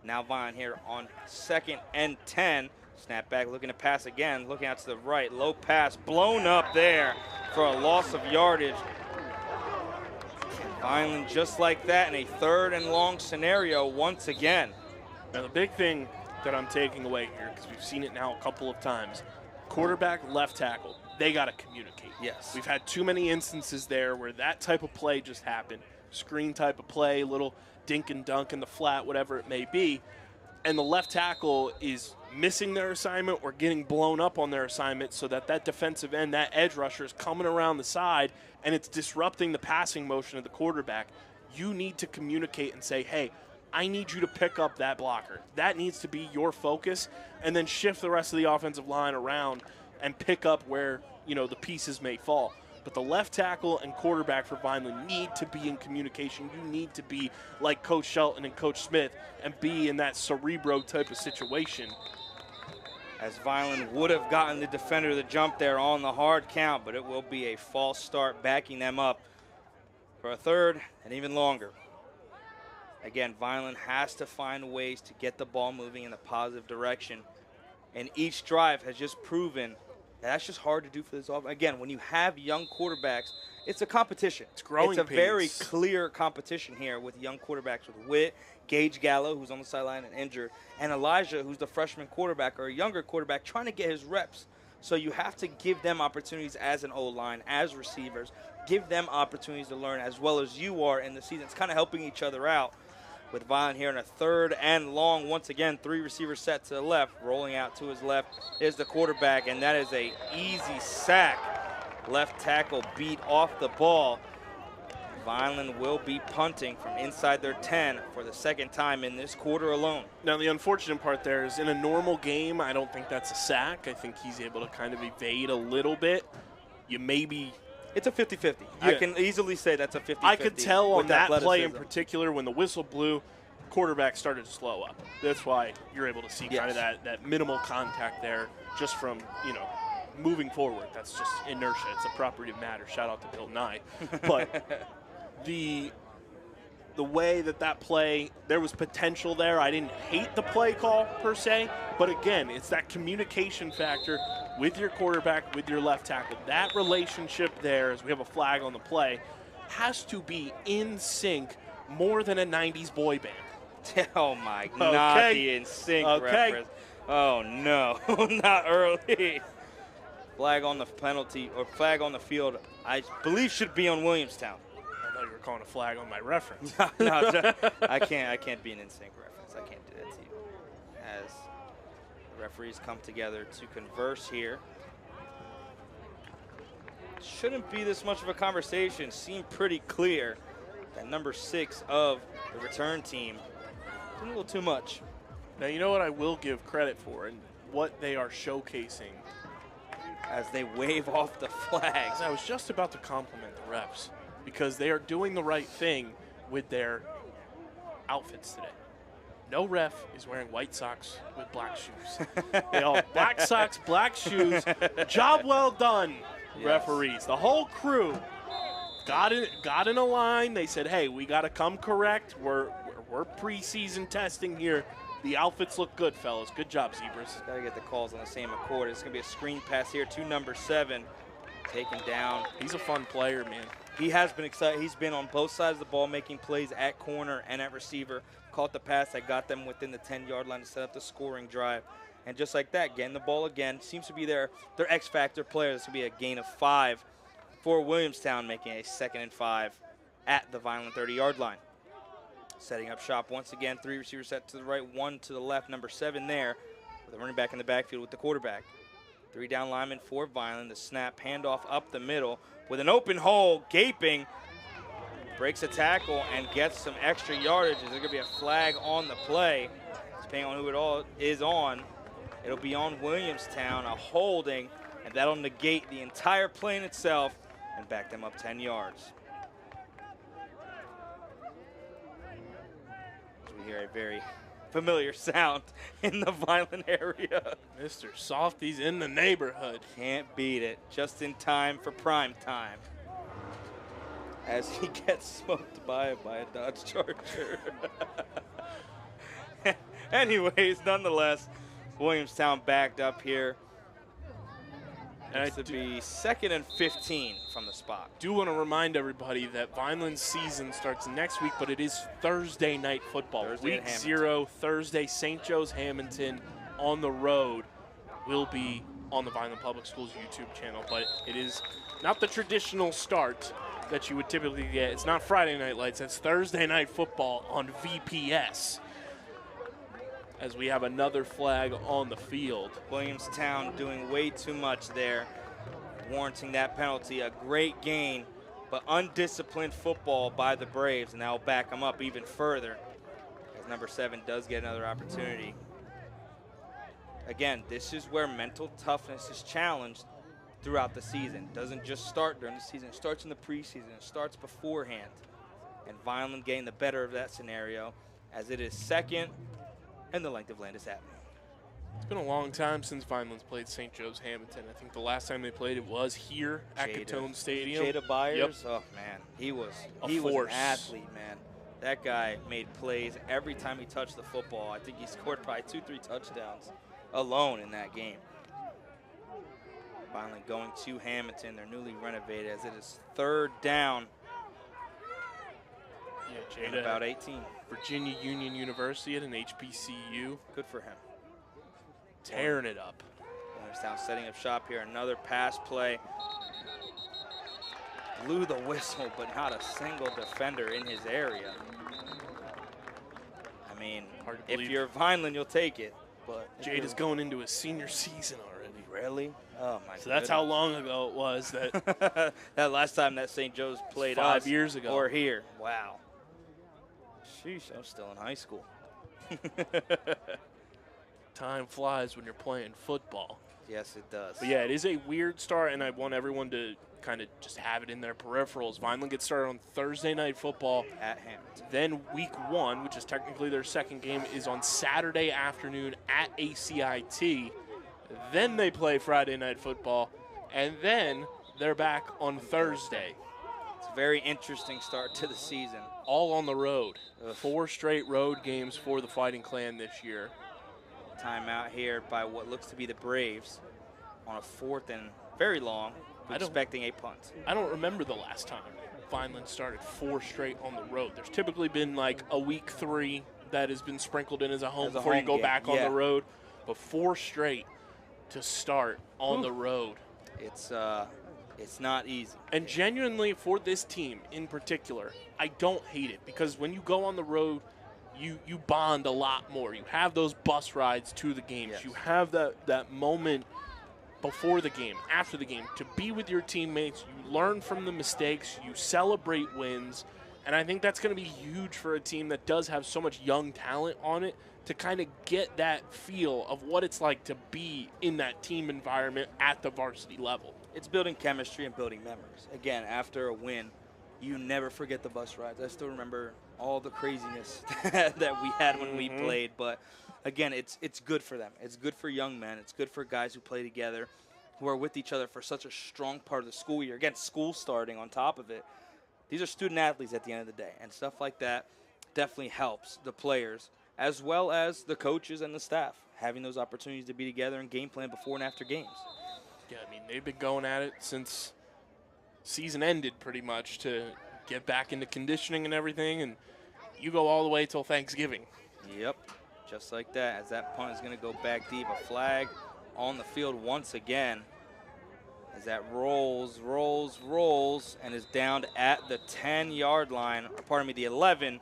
Now Vine here on 2nd and 10. Snap back, looking to pass again. Looking out to the right. Low pass blown up there for a loss of yardage. Vineland just like that in a 3rd and long scenario once again. Now the big thing that I'm taking away here, because we've seen it now a couple of times, quarterback, left tackle, they got to communicate. Yes. We've had too many instances there where that type of play just happened. Screen type of play, little dink and dunk in the flat, whatever it may be, and the left tackle is missing their assignment or getting blown up on their assignment so that that defensive end, that edge rusher is coming around the side and it's disrupting the passing motion of the quarterback. You need to communicate and say, hey, I need you to pick up that blocker. That needs to be your focus, and then shift the rest of the offensive line around and pick up where, you know, the pieces may fall. But the left tackle and quarterback for Vineland need to be in communication. You need to be like Coach Shelton and Coach Smith and be in that cerebro type of situation. As Vineland would have gotten the defender to jump there on the hard count, but it will be a false start backing them up for a 3rd and even longer. Again, Vineland has to find ways to get the ball moving in a positive direction. And each drive has just proven that's just hard to do for this offense. Again, when you have young quarterbacks, it's a competition. It's growing It's a pains. very clear competition here with young quarterbacks with Witt, Gage Gallo, who's on the sideline and injured, and Elijah, who's the freshman quarterback or a younger quarterback trying to get his reps. So you have to give them opportunities as an O-line, as receivers. Give them opportunities to learn as well as you are in the season. It's kind of helping each other out. With Vine here in a 3rd and long. Once again, 3 receivers set to the left. Rolling out to his left is the quarterback, and that is a easy sack. Left tackle beat off the ball. Vineland will be punting from inside their 10 for the 2nd time in this quarter alone. Now, the unfortunate part there is in a normal game, I don't think that's a sack. I think he's able to kind of evade a little bit. You maybe... It's a 50-50. Yeah. I can easily say that's a 50-50. I could tell on that play in athleticism. particular when the whistle blew, quarterback started to slow up. That's why you're able to see kind of that minimal contact there just from, you know, moving forward. That's just inertia. It's a property of matter. Shout out to Bill Nye. But the way that play, there was potential there. I didn't hate the play call per se, but again, it's that communication factor with your quarterback, with your left tackle. That relationship there, as we have a flag on the play, has to be in sync more than a 90s boy band. Oh, my, not the in sync reference. Oh, no, not early. Flag on the penalty, or flag on the field, I believe should be on Williamstown. I thought you were calling a flag on my reference. No, I can't be an in sync reference. I can't do that to you. As the referees come together to converse here. Shouldn't be this much of a conversation. Seemed pretty clear that number 6 of the return team did a little too much. Now, you know what I will give credit for and what they are showcasing as they wave off the flags. I was just about to compliment the refs because they are doing the right thing with their outfits today. No ref is wearing white socks with black shoes. They all black socks, black shoes. Job well done, referees. The whole crew got in a line. They said, hey, we got to come correct. We're preseason testing here. The outfits look good, fellas. Good job, Zebras. Got to get the calls on the same accord. It's going to be a screen pass here to number 7. Taken down. He's a fun player, man. He has been excited. He's been on both sides of the ball making plays at corner and at receiver. Caught the pass that got them within the 10-yard line to set up the scoring drive. And just like that, getting the ball again. Seems to be their X-factor player. This will be a gain of 5 for Williamstown, making a 2nd and 5 at the Vineland 30-yard line. Setting up shop once again. 3 receivers set to the right, 1 to the left. Number 7 there with a running back in the backfield with the quarterback. 3 down linemen for Vineland. The snap, handoff up the middle with an open hole, gaping. Breaks a tackle and gets some extra yardage. There's going to be a flag on the play. Depending on who it all is on, it'll be on Williamstown, a holding, and that'll negate the entire play in itself and back them up 10 yards. As we hear a very familiar sound in the Vineland area. Mr. Softy's in the neighborhood. Can't beat it. Just in time for prime time. As he gets smoked by a Dodge Charger. Anyways, nonetheless, Williamstown backed up here. And to be 2nd and 15 from the spot. Do want to remind everybody that Vineland's season starts next week, but it is Thursday night football. Thursday week 0, Thursday, St. Joe's Hamilton on the road will be on the Vineland Public Schools YouTube channel, but it is not the traditional start that you would typically get. It's not Friday Night Lights, it's Thursday night football on VPS. As we have another flag on the field. Williamstown doing way too much there, warranting that penalty. A great gain, but undisciplined football by the Braves, and that'll back them up even further as number 7 does get another opportunity. Again, this is where mental toughness is challenged throughout the season. Doesn't just start during the season. It starts in the preseason. It starts beforehand. And Vineland getting the better of that scenario as it is 2nd and the length of land is happening. It's been a long time since Vineland's played St. Joe's Hamilton. I think the last time they played it was here at Gittone Stadium. Jada Byers, yep. Oh man, he was a an athlete, man. That guy made plays every time he touched the football. I think he scored probably 2-3 touchdowns alone in that game. Finally going to Hamilton. They're newly renovated as it is 3rd down. Yeah, Jada, about 18. Virginia Union University at an HBCU. Good for him. Tearing it up. Williamstown setting up shop here. Another pass play. Blew the whistle, but not a single defender in his area. I mean, if you're Vineland, you'll take it. But Jada's going into his senior season already. Really? Oh, my God. So that's how long ago it was that. That last time that St. Joe's played 5 years ago. Or here. Wow. Sheesh, I'm still in high school. Time flies when you're playing football. Yes, it does. But yeah, it is a weird start, and I want everyone to kind of just have it in their peripherals. Vineland gets started on Thursday night football. At Hamilton. Then week 1, which is technically their second game, is on Saturday afternoon at ACIT. Then they play Friday night football, and then they're back on Thursday. It's a very interesting start to the season. All on the road. Ugh. 4 straight road games for the Fighting Clan this year. Timeout here by what looks to be the Braves on a 4th and very long, expecting a punt. I don't remember the last time Vineland started 4 straight on the road. There's typically been like a week 3 that has been sprinkled in as a home before you go back on the road. But 4 straight to start on the road. It's not easy. And genuinely for this team in particular, I don't hate it because when you go on the road, you bond a lot more. You have those bus rides to the games. Yes. You have that moment before the game, after the game, to be with your teammates. You learn from the mistakes. You celebrate wins. And I think that's going to be huge for a team that does have so much young talent on it to kind of get that feel of what it's like to be in that team environment at the varsity level. It's building chemistry and building memories. Again, after a win, you never forget the bus rides. I still remember all the craziness that we had when we played. But, again, it's good for them. It's good for young men. It's good for guys who play together, who are with each other for such a strong part of the school year. Again, school starting on top of it. These are student athletes at the end of the day, and stuff like that definitely helps the players as well as the coaches and the staff, having those opportunities to be together and game plan before and after games. Yeah, I mean, they've been going at it since season ended pretty much to get back into conditioning and everything, and you go all the way till Thanksgiving. Yep, just like that, as that punt is going to go back deep. A flag on the field once again as that rolls, and is down at the 10-yard line, or pardon me, the 11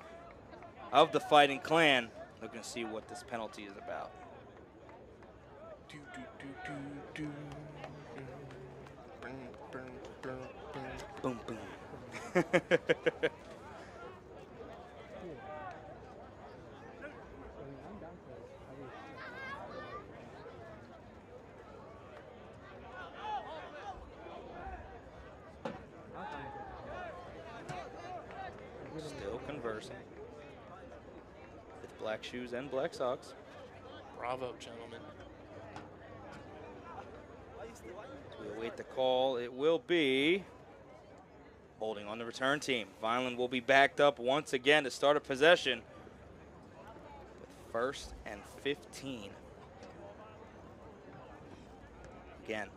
of the Fighting Clan. Looking to see what this penalty is about. Boom, boom. Still conversing with black shoes and black socks. Bravo, gentlemen. We await the call. It will be holding on the return team. Vineland will be backed up once again to start a possession with 1st and 15. Again,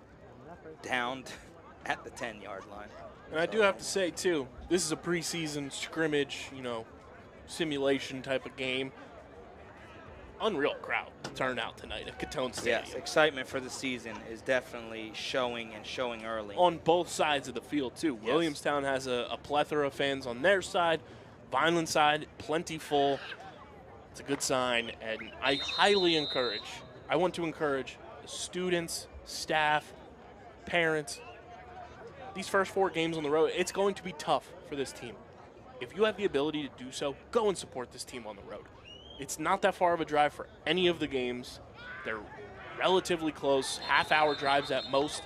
down at the 10-yard line. And I do have to say, too, this is a preseason scrimmage, simulation type of game. Unreal crowd turned out tonight at Gittone Stadium. Yes, excitement for the season is definitely showing early. On both sides of the field, too. Yes. Williamstown has a plethora of fans on their side. Vineland side, plenty full. It's a good sign, and I want to encourage the students, staff, parents. These first 4 games on the road, it's going to be tough for this team. If you have the ability to do so, go and support this team on the road. It's not that far of a drive for any of the games. They're relatively close, half-hour drives at most.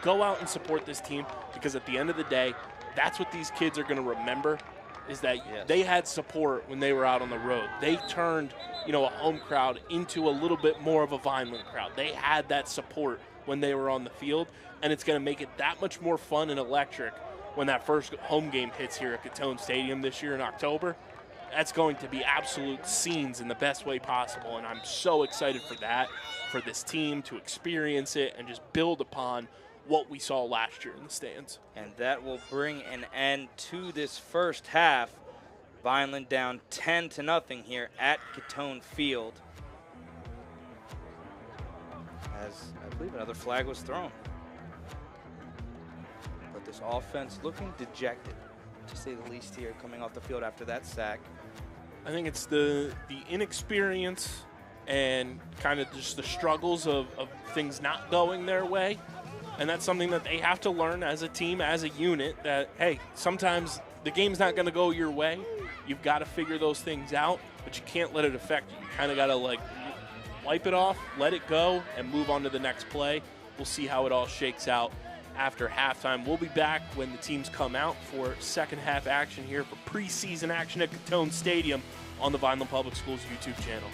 Go out and support this team, because at the end of the day, that's what these kids are going to remember, is that they had support when they were out on the road. They turned, a home crowd into a little bit more of a Vineland crowd. They had that support when they were on the field, and it's going to make it that much more fun and electric when that first home game hits here at Gittone Stadium this year in October. That's going to be absolute scenes in the best way possible, and I'm so excited for that, for this team to experience it and just build upon what we saw last year in the stands. And that will bring an end to this first half. Vineland down 10-0 here at Gittone Field, as I believe another flag was thrown. But this offense looking dejected, to say the least, here, coming off the field after that sack. I think it's the inexperience and kind of just the struggles of things not going their way. And that's something that they have to learn as a team, as a unit, that, hey, sometimes the game's not going to go your way. You've got to figure those things out, but you can't let it affect you. You kind of got to, wipe it off, let it go, and move on to the next play. We'll see how it all shakes out after halftime. We'll be back when the teams come out for second half action here for preseason action at Gittone Stadium on the Vineland Public Schools YouTube channel.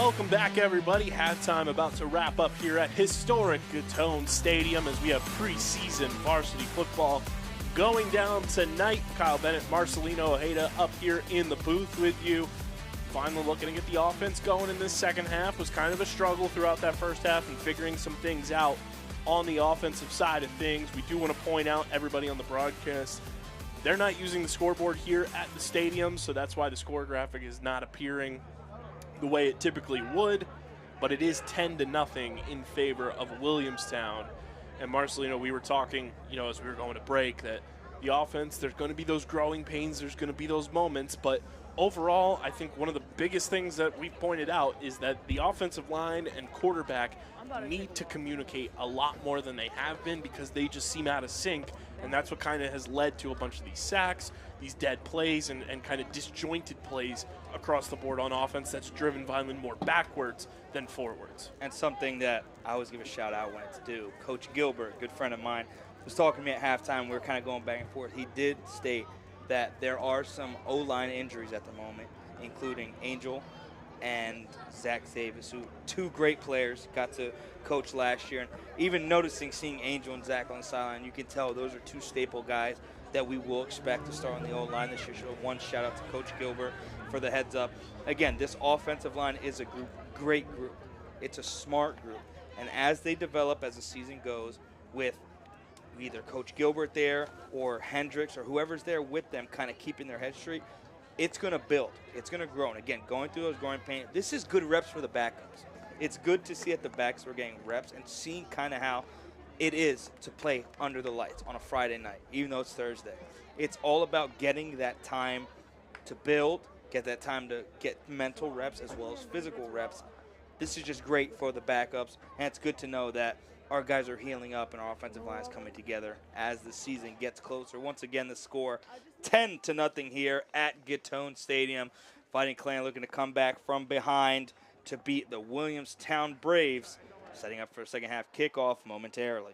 Welcome back, everybody. Halftime about to wrap up here at historic Gittone Stadium as we have preseason varsity football going down tonight. Kyle Bennett, Marcelino Ojeda up here in the booth with you. Finally looking to get the offense going in this second half. Was kind of a struggle throughout that first half and figuring some things out on the offensive side of things. We do want to point out, everybody on the broadcast, they're not using the scoreboard here at the stadium, so that's why the score graphic is not appearing the way it typically would, but it is 10-0 in favor of Williamstown. And Marcelino, we were talking, as we were going to break, that the offense, there's going to be those growing pains, there's going to be those moments, but overall, I think one of the biggest things that we've pointed out is that the offensive line and quarterback need to communicate a lot more than they have been because they just seem out of sync, and that's what kind of has led to a bunch of these sacks, these dead plays, and kind of disjointed plays across the board on offense that's driven Vineland more backwards than forwards. And something that I always give a shout out when it's due. Coach Gilbert, a good friend of mine, was talking to me at halftime. We were kind of going back and forth. He did state that there are some O-line injuries at the moment, including Angel and Zach Davis, who two great players, got to coach last year. And even noticing, seeing Angel and Zach on the sideline, you can tell those are two staple guys that we will expect to start on the O-line this year. So one shout out to Coach Gilbert for the heads up. Again, this offensive line is a great group. It's a smart group. And as they develop as the season goes, with either Coach Gilbert there or Hendricks or whoever's there with them kind of keeping their head straight, it's going to build. It's going to grow. And again, going through those growing pains, this is good reps for the backups. It's good to see at the backs we're getting reps and seeing kind of how it is to play under the lights on a Friday night, even though it's Thursday. It's all about getting that time to build, get that time to get mental reps as well as physical reps. This is just great for the backups, and it's good to know that our guys are healing up and our offensive line is coming together as the season gets closer. Once again, the score 10-0 here at Gittone Stadium. Fighting Clan looking to come back from behind to beat the Williamstown Braves, setting up for a second half kickoff momentarily.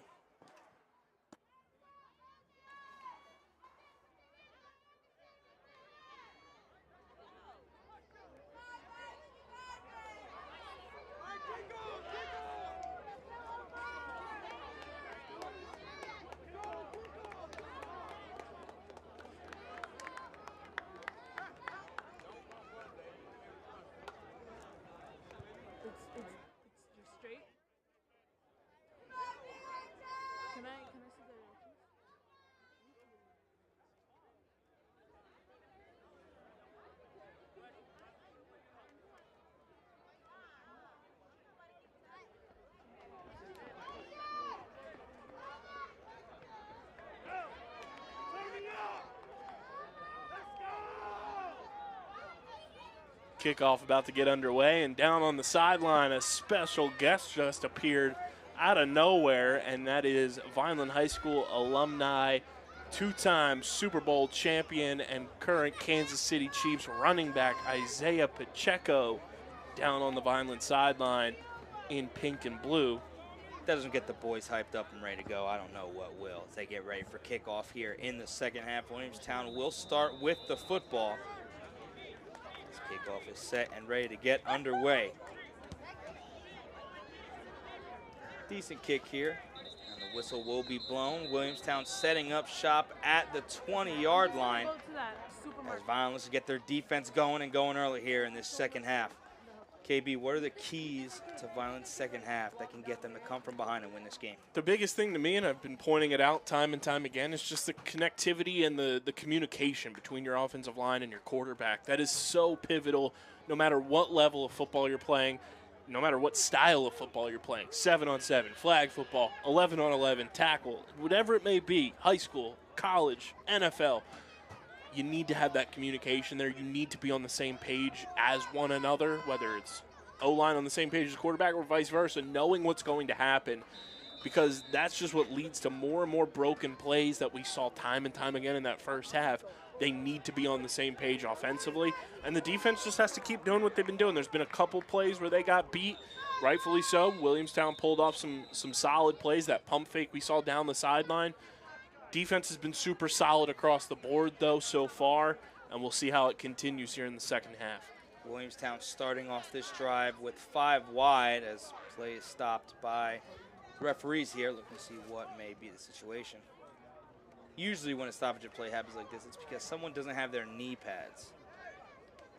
Kickoff about to get underway, and down on the sideline, a special guest just appeared out of nowhere, and that is Vineland High School alumni, two-time Super Bowl champion and current Kansas City Chiefs running back Isaiah Pacheco down on the Vineland sideline in pink and blue. That doesn't get the boys hyped up and ready to go. I don't know what will as they get ready for kickoff here in the second half. Williamstown will start with the football. Kickoff is set and ready to get underway. Decent kick here, and the whistle will be blown. Williamstown setting up shop at the 20-yard line as Violence get their defense going and going early here in this second half. KB, what are the keys to Violence second half that can get them to come from behind and win this game? The biggest thing to me, and I've been pointing it out time and time again, is just the connectivity and the communication between your offensive line and your quarterback. That is so pivotal no matter what level of football you're playing, no matter what style of football you're playing. 7-on-7, flag football, 11-on-11, tackle, whatever it may be, high school, college, NFL. You need to have that communication there. You need to be on the same page as one another, whether it's O-line on the same page as quarterback or vice versa, knowing what's going to happen, because that's just what leads to more and more broken plays that we saw time and time again in that first half. They need to be on the same page offensively, and the defense just has to keep doing what they've been doing. There's been a couple plays where they got beat, rightfully so. Williamstown pulled off some solid plays. That pump fake we saw down the sideline. Defense has been super solid across the board, though, so far, and we'll see how it continues here in the second half. Williamstown starting off this drive with 5 wide as play is stopped by referees here, looking to see what may be the situation. Usually when a stoppage of play happens like this, it's because someone doesn't have their knee pads.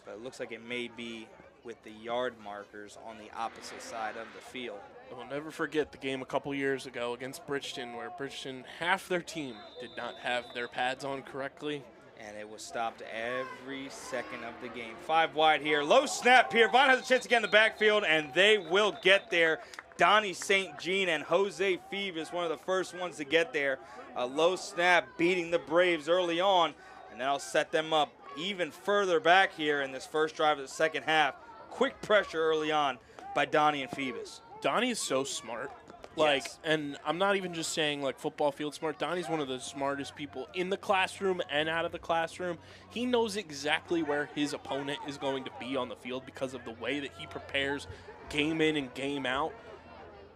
But it looks like it may be with the yard markers on the opposite side of the field. We'll never forget the game a couple years ago against Bridgeton, where Bridgeton, half their team did not have their pads on correctly. And it was stopped every second of the game. 5 wide here. Low snap here. Vine has a chance to get in the backfield, and they will get there. Donnie St. Jean and Jose Phoebus, one of the first ones to get there. A low snap beating the Braves early on, and that'll set them up even further back here in this first drive of the second half. Quick pressure early on by Donnie and Phoebus. Donnie is so smart. Yes. And I'm not even just saying like football field smart. Donnie's one of the smartest people in the classroom and out of the classroom. He knows exactly where his opponent is going to be on the field because of the way that he prepares game in and game out.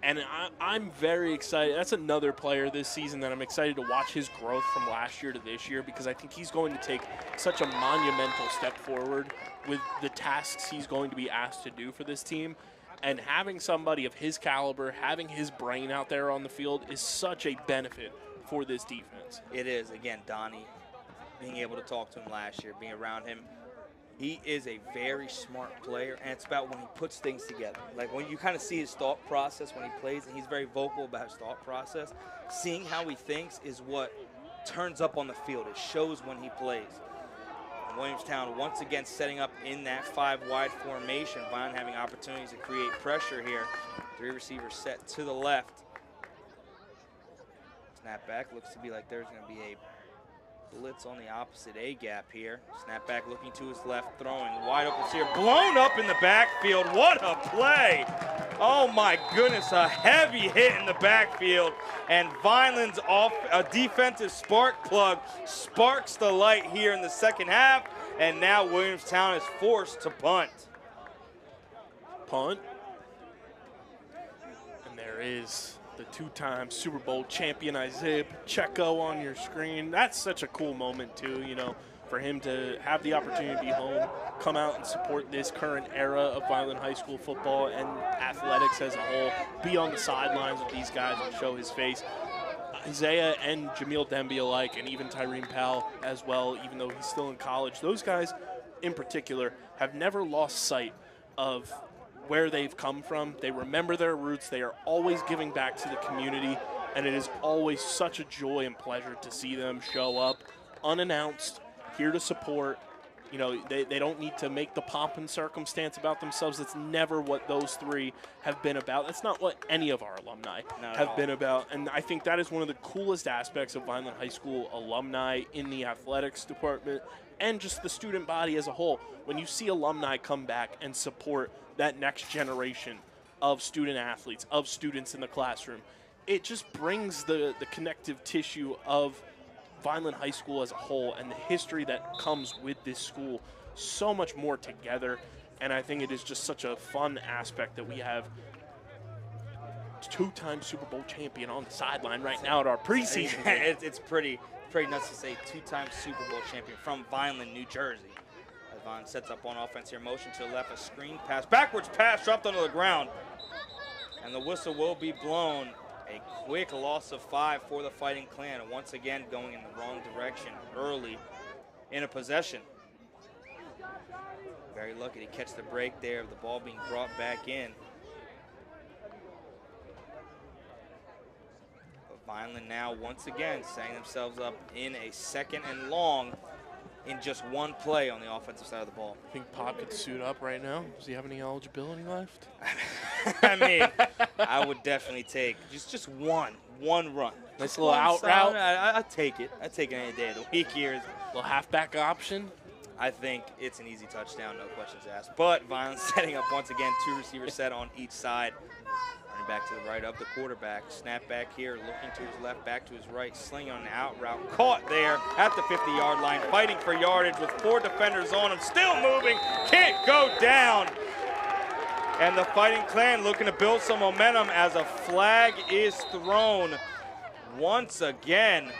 And I'm very excited. That's another player this season that I'm excited to watch his growth from last year to this year, because I think he's going to take such a monumental step forward with the tasks he's going to be asked to do for this team. And having somebody of his caliber, having his brain out there on the field is such a benefit for this defense. It is. Again, Donnie, being able to talk to him last year, being around him, he is a very smart player, and it's about when he puts things together. Like when you kind of see his thought process when he plays, and he's very vocal about his thought process, seeing how he thinks is what turns up on the field. It shows when he plays. And Williamstown once again setting up in that 5 wide formation. Vine having opportunities to create pressure here. 3 receivers set to the left. Snap back, looks to be like there's going to be a blitz on the opposite A-gap here. Snap back looking to his left, throwing wide open here. Blown up in the backfield. What a play. Oh my goodness, a heavy hit in the backfield. And Vineland's off a defensive spark plug sparks the light here in the second half. And now Williamstown is forced to punt. Punt. And there is the 2-time Super Bowl champion Isaiah Pacheco on your screen. That's such a cool moment too, you know, for him to have the opportunity to be home, come out and support this current era of Vineland High School football and athletics as a whole, be on the sidelines with these guys and show his face. Isaiah and Jameel Demby alike, and even Tyreen Powell as well, even though he's still in college, those guys in particular have never lost sight of where they've come from. They remember their roots. They are always giving back to the community, and it is always such a joy and pleasure to see them show up unannounced, here to support. You know, they don't need to make the pomp and circumstance about themselves. That's never what those 3 have been about. That's not what any of our alumni have been about. And I think that is one of the coolest aspects of Vineland High School alumni in the athletics department and just the student body as a whole. When you see alumni come back and support that next generation of student athletes, of students in the classroom, it just brings the connective tissue of Vineland High School as a whole and the history that comes with this school so much more together. And I think it is just such a fun aspect that we have 2-time Super Bowl champion on the sideline right now at our preseason. It's pretty nuts to say 2-time Super Bowl champion from Vineland, New Jersey. Vine sets up on offense here, motion to the left, a screen pass, backwards pass, dropped onto the ground. And the whistle will be blown. A quick loss of 5 for the Fighting Clan, once again going in the wrong direction early in a possession. Very lucky to catch the break there of the ball being brought back in. But Vineland now once again setting themselves up in a 2nd and long in just 1 play on the offensive side of the ball. I think Pop could suit up right now. Does he have any eligibility left? I mean, I would definitely take just one run. Nice little out route. I'll take it. I'll take it any day of the week here. Little halfback option. I think it's an easy touchdown, no questions asked. But Vineland setting up once again, 2 receivers set on each side. Running back to the right of the quarterback. Snap back here, looking to his left, back to his right, slinging on an out route. Caught there at the 50-yard line, fighting for yardage with 4 defenders on him. Still moving, can't go down. And the Fighting Clan looking to build some momentum as a flag is thrown once again.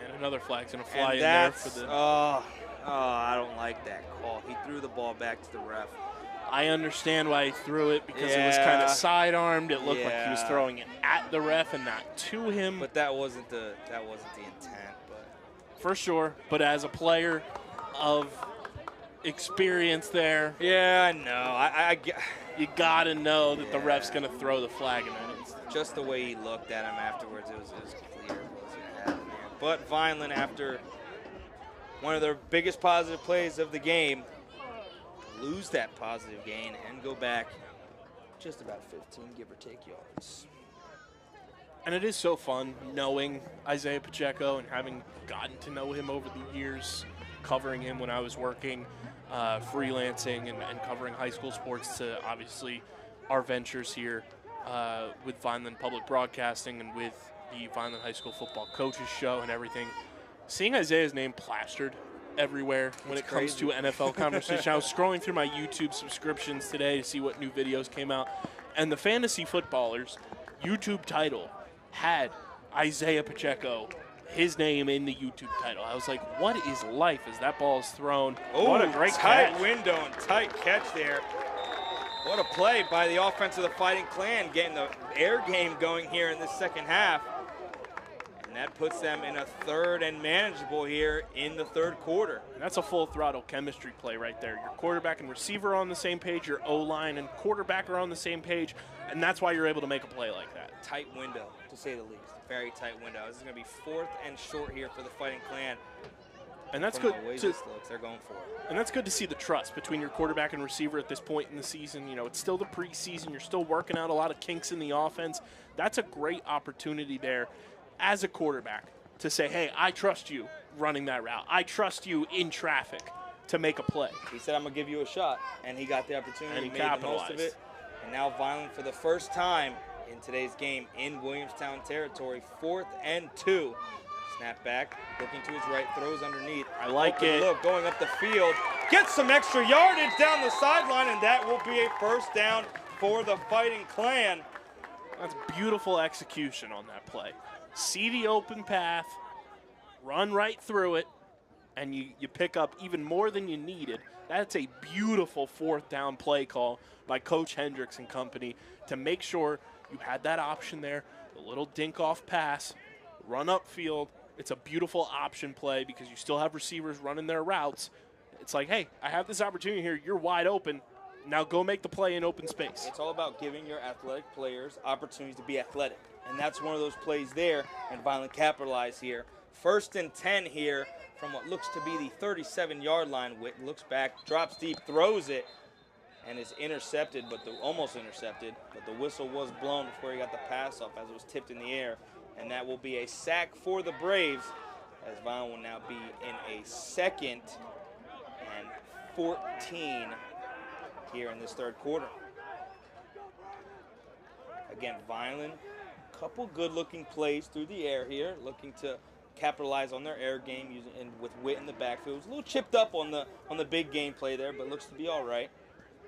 And another flag's going to fly in there for the... Oh, I don't like that call. He threw the ball back to the ref. I understand why he threw it because it was kind of sidearmed. It looked like he was throwing it at the ref and not to him. But that wasn't the intent. But for sure. But as a player of experience there, yeah, I know. You gotta know that the ref's gonna throw the flag in that instant. Just the way he looked at him afterwards, it was clear what was gonna happen there. But Vineland, after one of their biggest positive plays of the game, lose that positive gain and go back just about 15, give or take, yards. And it is so fun knowing Isaiah Pacheco and having gotten to know him over the years, covering him when I was working, freelancing and covering high school sports, to obviously our ventures here with Vineland Public Broadcasting and with the Vineland High School Football Coaches Show and everything. Seeing Isaiah's name plastered everywhere when it comes to NFL conversation. I was scrolling through my YouTube subscriptions today to see what new videos came out, and the Fantasy Footballers YouTube title had Isaiah Pacheco, his name in the YouTube title. I was like, what is life as that ball is thrown? Oh, what a great tight catch. window and tight catch there. What a play by the offense of the Fighting Clan, getting the air game going here in the second half. And that puts them in a third and manageable here in the third quarter. And that's a full throttle chemistry play right there. Your quarterback and receiver are on the same page, your O-line and quarterback are on the same page, and that's why you're able to make a play like that. Tight window, to say the least. Very tight window. This is going to be fourth and short here for the Fighting Clan. And that's From good. the way this looks, they're going for it. And that's good to see the trust between your quarterback and receiver at this point in the season. You know, it's still the preseason. You're still working out a lot of kinks in the offense. That's a great opportunity there as a quarterback to say, hey, I trust you running that route. I trust you in traffic to make a play. He said, I'm going to give you a shot. And he got the opportunity. And he made the most of it. And now Vineland, for the first time in today's game in Williamstown territory, 4th and 2. Snap back, looking to his right, throws underneath. I like Open it. Look, going up the field. Gets some extra yardage down the sideline, and that will be a first down for the Fighting Clan. That's beautiful execution on that play. See the open path, run right through it, and you pick up even more than you needed. That's a beautiful fourth down play call by Coach Hendricks and company to make sure you had that option there, a little dink-off pass, run upfield. It's a beautiful option play because you still have receivers running their routes. It's like, hey, I have this opportunity here. You're wide open. Now go make the play in open space. It's all about giving your athletic players opportunities to be athletic. And that's one of those plays there, and Vineland capitalized here. 1st and 10 here from what looks to be the 37-yard line. Witt looks back, drops deep, throws it, and is intercepted, almost intercepted. But the whistle was blown before he got the pass off as it was tipped in the air. And that will be a sack for the Braves, as Vineland will now be in a 2nd and 14 here in this third quarter. Again, Vineland, a couple good-looking plays through the air here, looking to capitalize on their air game and with Witt in the backfield. It was a little chipped up on the big game play there, but looks to be all right.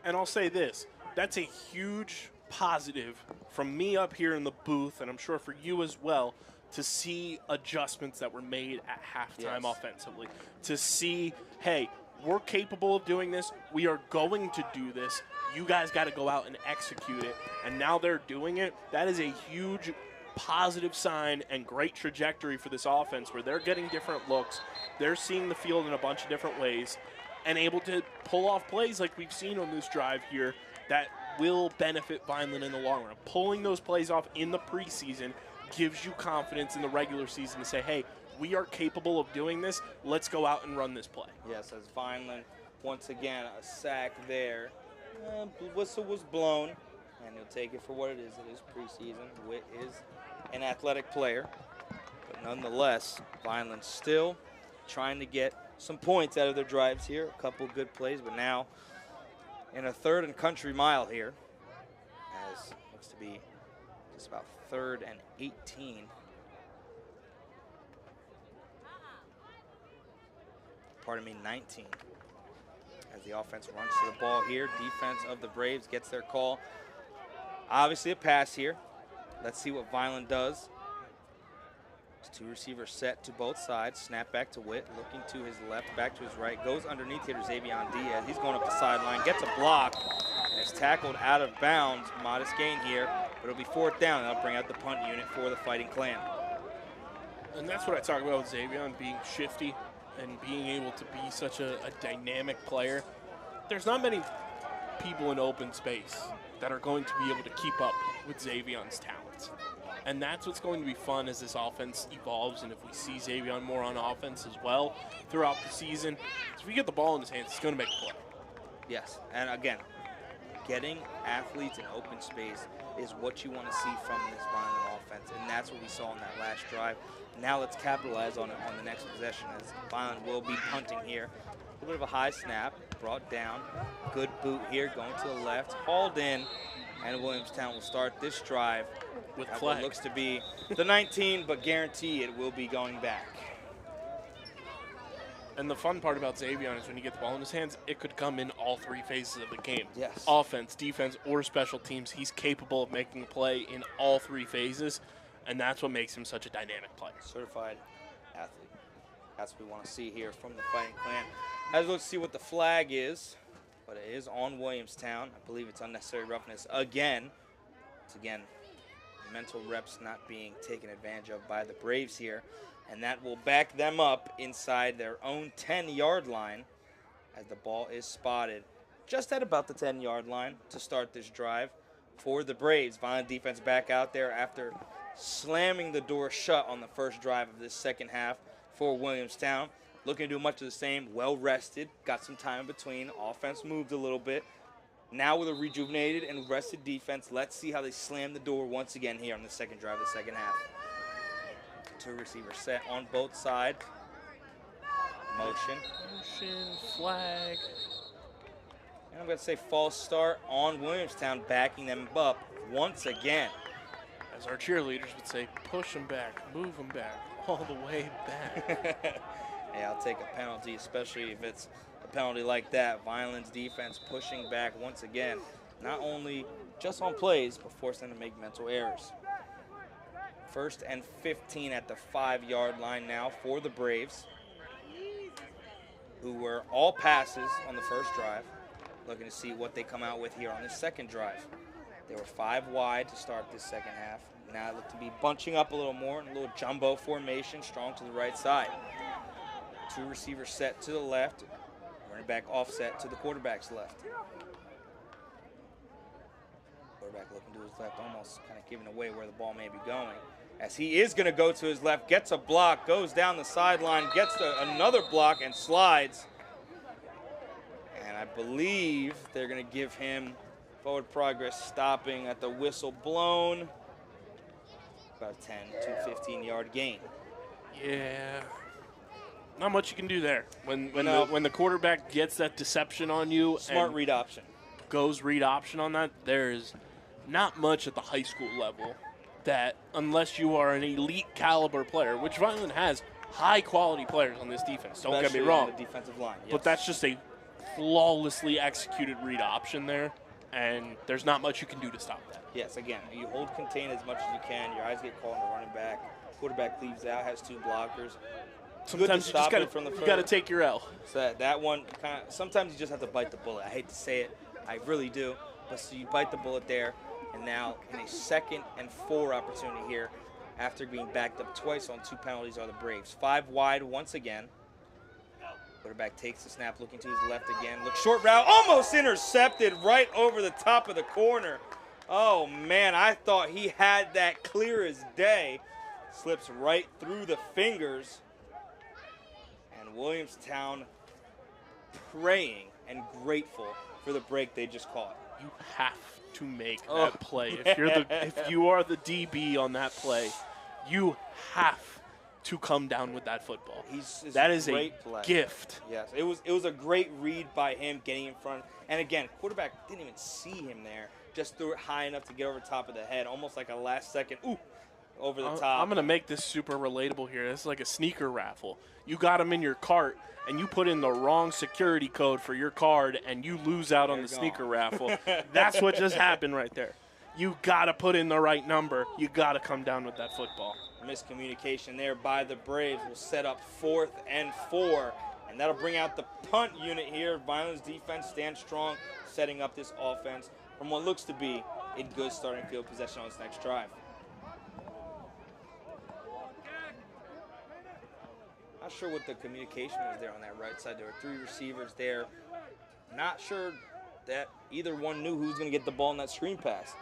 And I'll say this, that's a huge positive from me up here in the booth, and I'm sure for you as well, to see adjustments that were made at halftime offensively. To see, hey, we're capable of doing this. We are going to do this. You guys got to go out and execute it. And now they're doing it. That is a huge positive sign and great trajectory for this offense where they're getting different looks. They're seeing the field in a bunch of different ways and able to pull off plays like we've seen on this drive here that will benefit Vineland in the long run. Pulling those plays off in the preseason gives you confidence in the regular season to say, hey, we are capable of doing this. Let's go out and run this play. Yes, as Vineland, once again, a sack there. The whistle was blown, and he'll take it for what it is. It is preseason. Witt is an athletic player. But nonetheless, Vineland still trying to get some points out of their drives here. A couple good plays, but now in a 3rd and country mile here, as looks to be just about 3rd and 18. Pardon me, 19. As the offense runs to the ball here, defense of the Braves gets their call. Obviously a pass here. Let's see what Vineland does. Two receivers set to both sides. Snap back to Witt, looking to his left, back to his right. Goes underneath here to Xavier Diaz. He's going up the sideline, gets a block, and is tackled out of bounds. Modest gain here, but it'll be 4th down. That'll bring out the punt unit for the Fighting Clan. And that's what I talk about with Xavier, being shifty and being able to be such a dynamic player. There's not many people in open space that are going to be able to keep up with Xavier's talents. And that's what's going to be fun as this offense evolves, and if we see Xavier more on offense as well throughout the season. If we get the ball in his hands, he's going to make a play. Yes, and again, getting athletes in open space is what you want to see from this Vineland offense, and that's what we saw in that last drive. Now let's capitalize on it on the next possession, as Vineland will be punting here. A little bit of a high snap, brought down. Good boot here, going to the left, hauled in, and Williamstown will start this drive with what looks to be the 19, but guarantee it will be going back. And the fun part about Xavier is when you get the ball in his hands, it could come in all 3 phases of the game. Yes. Offense, defense, or special teams. He's capable of making a play in all 3 phases, and that's what makes him such a dynamic player. Certified athlete. That's what we want to see here from the Fighting Clan. As we'll see what the flag is, but it is on Williamstown. I believe it's unnecessary roughness again. It's again mental reps not being taken advantage of by the Braves here, and that will back them up inside their own 10-yard line as the ball is spotted just at about the 10-yard line to start this drive for the Braves. Violent defense back out there after slamming the door shut on the first drive of this second half for Williamstown. Looking to do much of the same, well rested, got some time in between. Offense moved a little bit. Now with a rejuvenated and rested defense, let's see how they slam the door once again here on the second drive of the second half. 2 receivers set on both sides. Motion, flag. And I'm going to say false start on Williamstown, backing them up once again. As our cheerleaders would say, push them back, move them back, all the way back. Hey, I'll take a penalty, especially if it's a penalty like that. Violence defense pushing back once again, not only just on plays, but forcing them to make mental errors. 1st and 15 at the 5-yard line now for the Braves, who were all passes on the first drive. Looking to see what they come out with here on this second drive. They were 5 wide to start this second half. Now look to be bunching up a little more in a little jumbo formation, strong to the right side. 2 receivers set to the left, running back offset to the quarterback's left. Quarterback looking to his left, almost kind of giving away where the ball may be going. As he is going to go to his left, gets a block, goes down the sideline, gets another block and slides. And I believe they're going to give him forward progress stopping at the whistle blown. About a 10 to 15-yard gain. Yeah. Not much you can do there. When the quarterback gets that deception on you, smart read option, goes read option on that, there's not much at the high school level that, unless you are an elite caliber player, which Vineland has high quality players on this defense. Don't get me wrong. On the defensive line, yes. But that's just a flawlessly executed read option there, and there's not much you can do to stop that. Yes, again, you hold contain as much as you can. Your eyes get caught on the running back. Quarterback leaves out, has 2 blockers. Sometimes you just got to take your L. So that one, sometimes you just have to bite the bullet. I hate to say it, I really do. But so you bite the bullet there, and now in a 2nd and 4 opportunity here, after being backed up twice on 2 penalties, are the Braves. 5 wide once again. Quarterback takes the snap, looking to his left again. Look, short route, almost intercepted right over the top of the corner. Oh, man, I thought he had that clear as day. Slips right through the fingers. And Williamstown praying and grateful for the break they just caught. You have to make that play. If you are the DB on that play, you have to come down with that football. That is a gift. Yes, it was a great read by him getting in front. And again, quarterback didn't even see him there. Just threw it high enough to get over top of the head, almost like a last second, over the top. I'm going to make this super relatable here. This is like a sneaker raffle. You got them in your cart, and you put in the wrong security code for your card, and you lose out on the sneaker raffle. That's what just happened right there. You got to put in the right number. You got to come down with that football. Miscommunication there by the Braves will set up 4th and 4. And that'll bring out the punt unit here. Vineland's defense stands strong, setting up this offense from what looks to be a good starting field possession on this next drive. Not sure what the communication was there on that right side. There were 3 receivers there. Not sure that either one knew who was going to get the ball in that screen pass.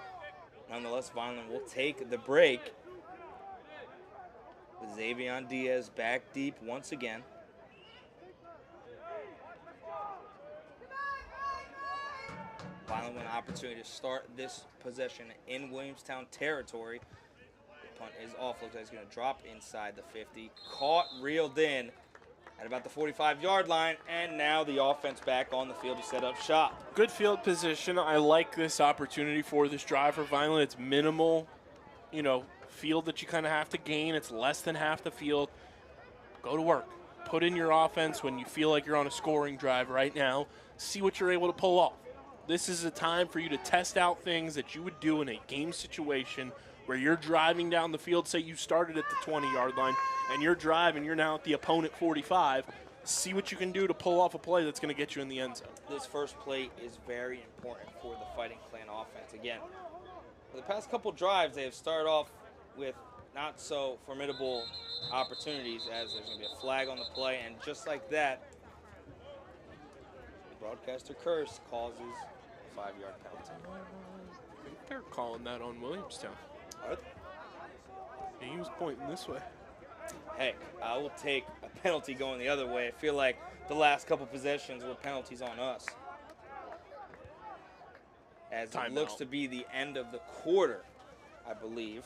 Nonetheless, Vineland will take the break with Xavion Diaz back deep once again. Vineland with an opportunity to start this possession in Williamstown territory. The punt is off. Looks like it's going to drop inside the 50. Caught, reeled in at about the 45-yard line, and now the offense back on the field to set up shop. Good field position. I like this opportunity for this drive for Vineland. It's minimal, field that you kind of have to gain. It's less than half the field. Go to work. Put in your offense when you feel like you're on a scoring drive right now. See what you're able to pull off. This is a time for you to test out things that you would do in a game situation where you're driving down the field. Say you started at the 20-yard line and you're driving, you're now at the opponent 45. See what you can do to pull off a play that's going to get you in the end zone. This first play is very important for the Fighting Clan offense. Again, for the past couple drives, they have started off with not so formidable opportunities, as there's going to be a flag on the play, and just like that, the broadcaster curse causes a 5-yard penalty. I think they're calling that on Williamstown. What? Yeah, he was pointing this way. Heck, I will take a penalty going the other way. I feel like the last couple possessions were penalties on us, as it looks to be the end of the quarter, I believe.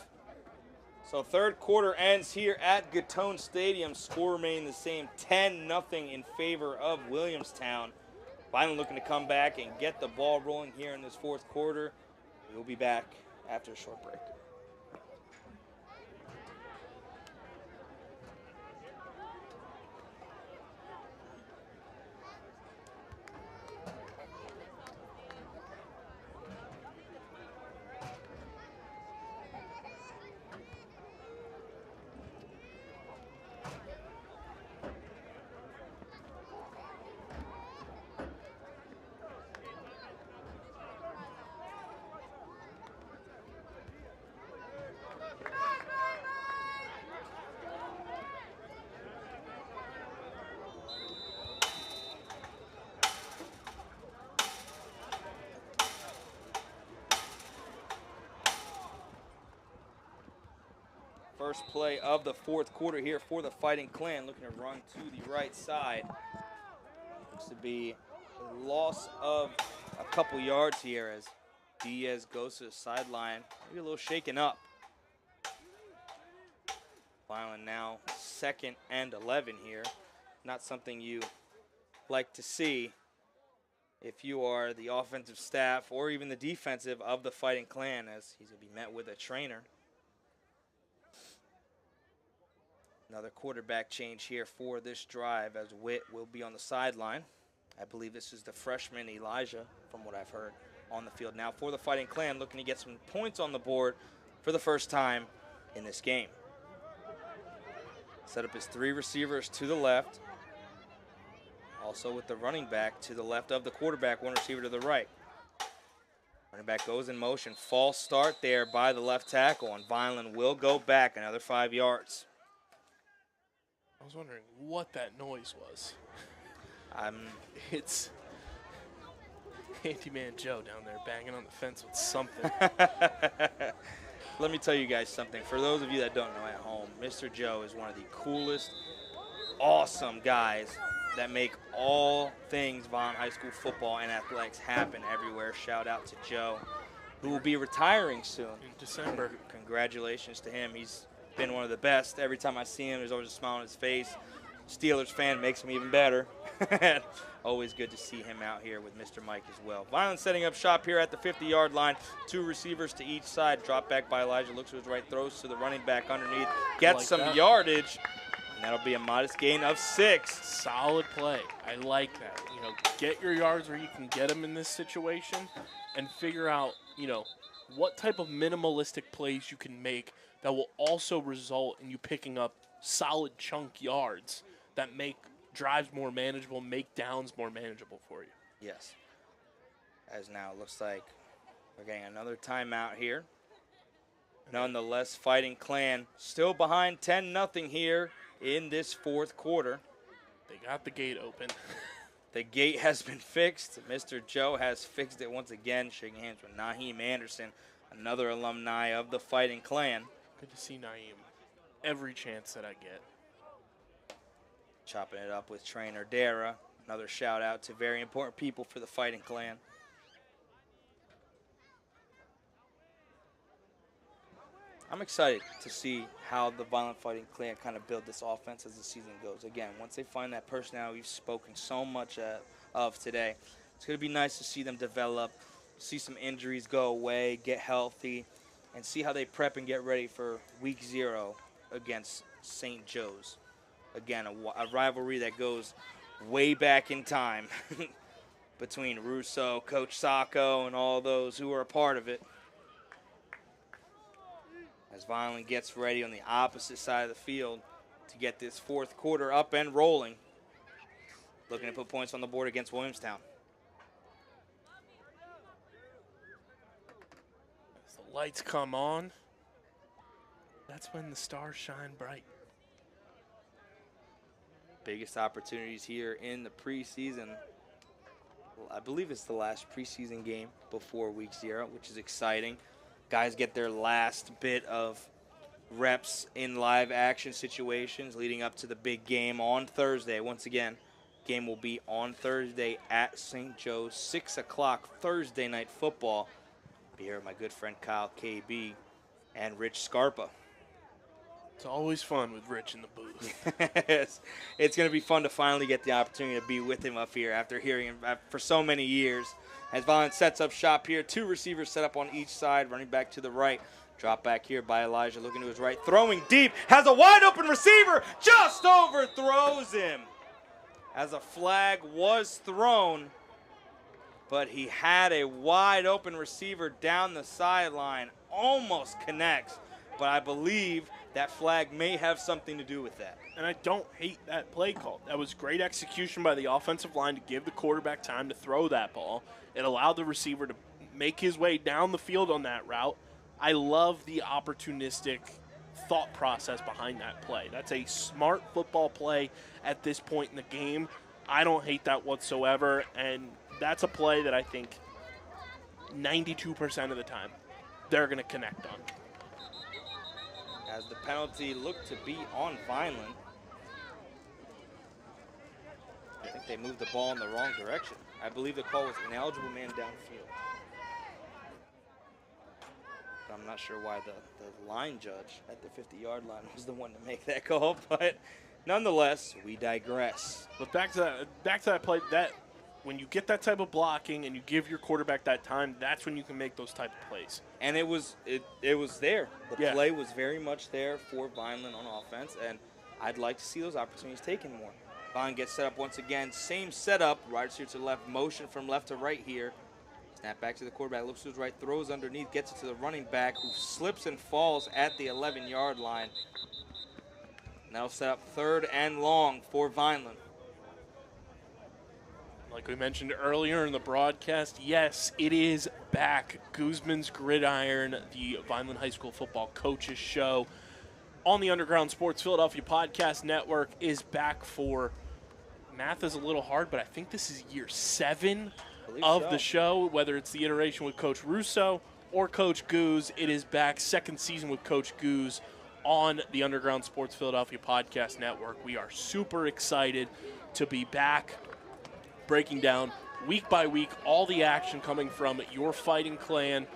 So third quarter ends here at Gittone Stadium. Score remaining the same, 10-0 in favor of Williamstown. Vineland looking to come back and get the ball rolling here in this fourth quarter. We'll be back after a short break. First play of the fourth quarter here for the Fighting Clan, looking to run to the right side. Looks to be a loss of a couple yards here as Diaz goes to the sideline, maybe a little shaken up. Vineland now 2nd and 11 here. Not something you like to see if you are the offensive staff or even the defensive of the Fighting Clan, as he's going to be met with a trainer. Another quarterback change here for this drive, as Witt will be on the sideline. I believe this is the freshman Elijah, from what I've heard, on the field now for the Fighting Clan, looking to get some points on the board for the first time in this game. Set up his 3 receivers to the left. Also with the running back to the left of the quarterback, 1 receiver to the right. Running back goes in motion. False start there by the left tackle, and Vineland will go back another 5 yards. I was wondering what that noise was. It's Handyman Joe down there banging on the fence with something. Let me tell you guys something. For those of you that don't know at home, Mr. Joe is one of the coolest, awesome guys that make all things Vaughn High School football and athletics happen everywhere. Shout out to Joe, who will be retiring soon. In December. Congratulations to him. He's been one of the best. Every time I see him, there's always a smile on his face. Steelers fan makes him even better. Always good to see him out here with Mr. Mike as well. Vineland setting up shop here at the 50-yard line. 2 receivers to each side. Drop back by Elijah. Looks to his right. Throws to the running back underneath. Gets some yardage. And that'll be a modest gain of 6. Solid play. I like that. Get your yards where you can get them in this situation and figure out, what type of minimalistic plays you can make that will also result in you picking up solid chunk yards that make drives more manageable, make downs more manageable for you. Yes. As now it looks like we're getting another timeout here. Nonetheless, Fighting Clan still behind 10-0 here in this fourth quarter. They got the gate open. The gate has been fixed. Mr. Joe has fixed it once again, shaking hands with Naheem Anderson, another alumni of the Fighting Clan. Good to see Naeem every chance that I get. Chopping it up with Trainer Dara. Another shout out to very important people for the Fighting Clan. I'm excited to see how the Violent Fighting Clan kind of build this offense as the season goes. Again, once they find that personnel we've spoken so much of today, it's going to be nice to see them develop, see some injuries go away, get healthy, and see how they prep and get ready for week 0 against St. Joe's. Again, a rivalry that goes way back in time between Russo, Coach Sacco, and all those who are a part of it. As Vineland gets ready on the opposite side of the field to get this fourth quarter up and rolling. Looking to put points on the board against Williamstown. As the lights come on, that's when the stars shine bright. Biggest opportunities here in the preseason. I believe it's the last preseason game before week 0, which is exciting. Guys get their last bit of reps in live action situations leading up to the big game on Thursday. Once again, game will be on Thursday at St. Joe's, 6 o'clock Thursday night football. Be here with my good friend Kyle KB and Rich Scarpa. It's always fun with Rich in the booth. It's going to be fun to finally get the opportunity to be with him up here after hearing him for so many years. As Violent sets up shop here, 2 receivers set up on each side, running back to the right. Drop back here by Elijah, looking to his right, throwing deep, has a wide open receiver, just overthrows him. As a flag was thrown, but he had a wide open receiver down the sideline, almost connects, but I believe that flag may have something to do with that. And I don't hate that play call. That was great execution by the offensive line to give the quarterback time to throw that ball. It allowed the receiver to make his way down the field on that route. I love the opportunistic thought process behind that play. That's a smart football play at this point in the game. I don't hate that whatsoever, and that's a play that I think 92% of the time they're going to connect on. As the penalty looked to be on Vineland. I think they moved the ball in the wrong direction. I believe the call was ineligible man downfield. But I'm not sure why the line judge at the 50-yard line was the one to make that call, but nonetheless, we digress. But back to that play, that when you get that type of blocking and you give your quarterback that time, that's when you can make those type of plays. And it was there. The play was very much there for Vineland on offense, and I'd like to see those opportunities taken more. Vineland gets set up once again. Same setup. Right receiver to the left. Motion from left to right here. Snap back to the quarterback. Looks to his right. Throws underneath. Gets it to the running back who slips and falls at the 11-yard line. Now set up 3rd and long for Vineland. Like we mentioned earlier in the broadcast, yes, it is back. Guzman's Gridiron, the Vineland High School football coaches show on the Underground Sports Philadelphia Podcast Network is back for, math is a little hard, but I think this is year 7 of the show, whether it's the iteration with Coach Russo or Coach Goose. It is back, 2nd season with Coach Goose on the Underground Sports Philadelphia Podcast Network. We are super excited to be back, breaking down week by week all the action coming from your Fighting Clan,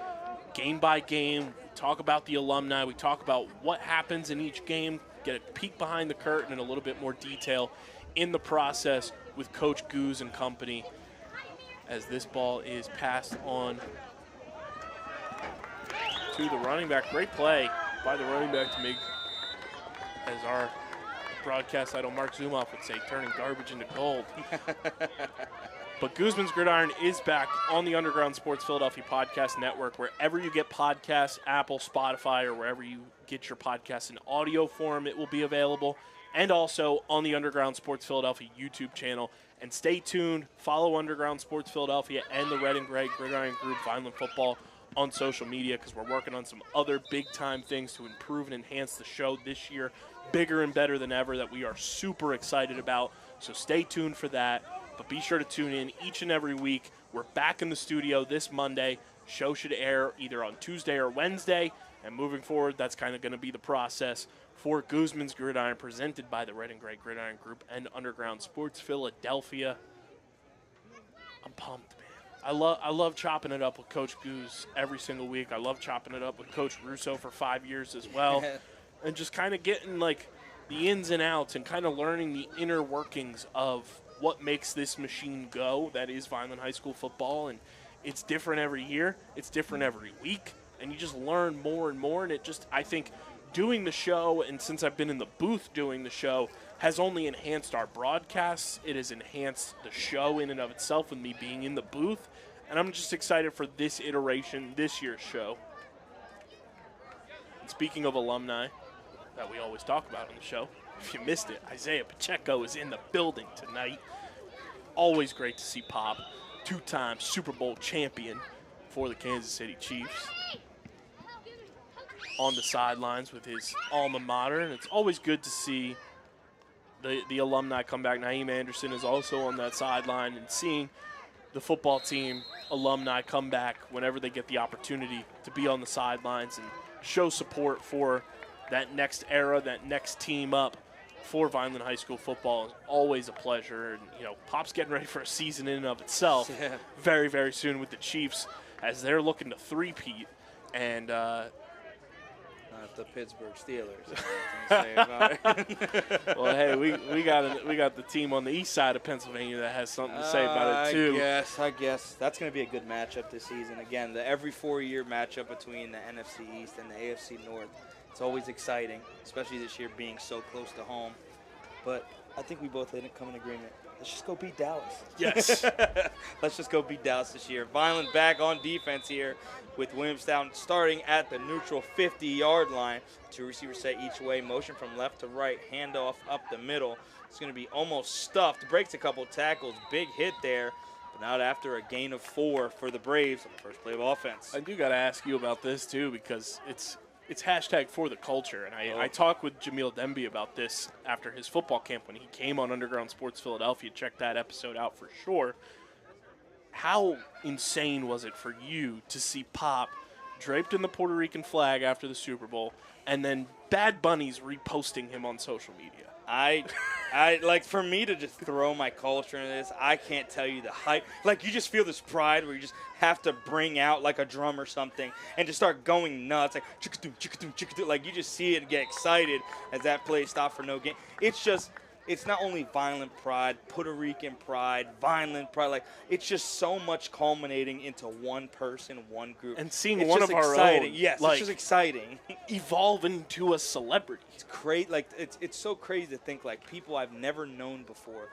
game by game. We talk about the alumni. We talk about what happens in each game, get a peek behind the curtain and a little bit more detail in the process with Coach Goose and company as this ball is passed on to the running back. Great play by the running back to make, as our broadcast idol Mark Zumoff would say, turning garbage into gold. But Guzman's Gridiron is back on the Underground Sports Philadelphia Podcast Network, wherever you get podcasts, Apple, Spotify, or wherever you get your podcasts in audio form, it will be available. And also on the Underground Sports Philadelphia YouTube channel. And stay tuned. Follow Underground Sports Philadelphia and the Red and Gray Gridiron Group, Vineland Football, on social media, because we're working on some other big-time things to improve and enhance the show this year, bigger and better than ever, that we are super excited about. So stay tuned for that. But be sure to tune in each and every week. We're back in the studio this Monday. Show should air either on Tuesday or Wednesday. And moving forward, that's kind of going to be the process for Guzman's Gridiron, presented by the Red and Gray Gridiron Group and Underground Sports Philadelphia. I'm pumped, man. I love chopping it up with Coach Goose every single week. I love chopping it up with Coach Russo for 5 years as well. And just kind of getting, like, the ins and outs and kind of learning the inner workings of what makes this machine go. That is Vineland High School football, and it's different every year. It's different every week, and you just learn more and more. And it just, I think, doing the show, and since I've been in the booth doing the show, has only enhanced our broadcasts. It has enhanced the show in and of itself with me being in the booth. And I'm just excited for this iteration, this year's show. And speaking of alumni that we always talk about on the show, if you missed it, Isaiah Pacheco is in the building tonight. Always great to see Pop, two-time Super Bowl champion for the Kansas City Chiefs, on the sidelines with his alma mater. And it's always good to see the alumni come back. Naeem Anderson is also on that sideline, and seeing the football team alumni come back whenever they get the opportunity to be on the sidelines and show support for that next era, that next team up for Vineland High School football is always a pleasure. And, you know, Pop's getting ready for a season in and of itself very, very soon with the Chiefs, as they're looking to three-peat. And not the Pittsburgh Steelers. Say about it. well, hey, we got the team on the east side of Pennsylvania that has something to say about it too. I guess that's going to be a good matchup this season. Again, the every 4-year matchup between the NFC East and the AFC North. It's always exciting, especially this year being so close to home. But I think we both come in agreement. Let's just go beat Dallas. Yes. Let's just go beat Dallas this year. Vineland back on defense here with Williamstown starting at the neutral 50-yard line. 2 receivers set each way. Motion from left to right. Handoff up the middle. It's going to be almost stuffed. Breaks a couple tackles. Big hit there. But not after a gain of 4 for the Braves on the first play of offense. I do got to ask you about this, too, because it's hashtag for the culture. And I talked with Jamil Demby about this after his football camp when he came on Underground Sports Philadelphia. Check that episode out for sure. How insane was it for you to see Pop draped in the Puerto Rican flag after the Super Bowl, and then Bad Bunny's reposting him on social media? I like, for me to just throw my culture into this, I can't tell you the hype. Like, you just feel this pride where you just have to bring out like a drum or something and just start going nuts. Like, chickadoo, chickadoo, chickadoo. Like, you just see it and get excited as that play stopped for no gain. It's not only Vineland pride, Puerto Rican pride, Vineland pride. Like, it's just so much culminating into one person, one group. And seeing it's one just of our exciting. own, yes, like, it's just exciting. evolve into a celebrity. It's crazy. Like, it's so crazy to think, like, people I've never known before,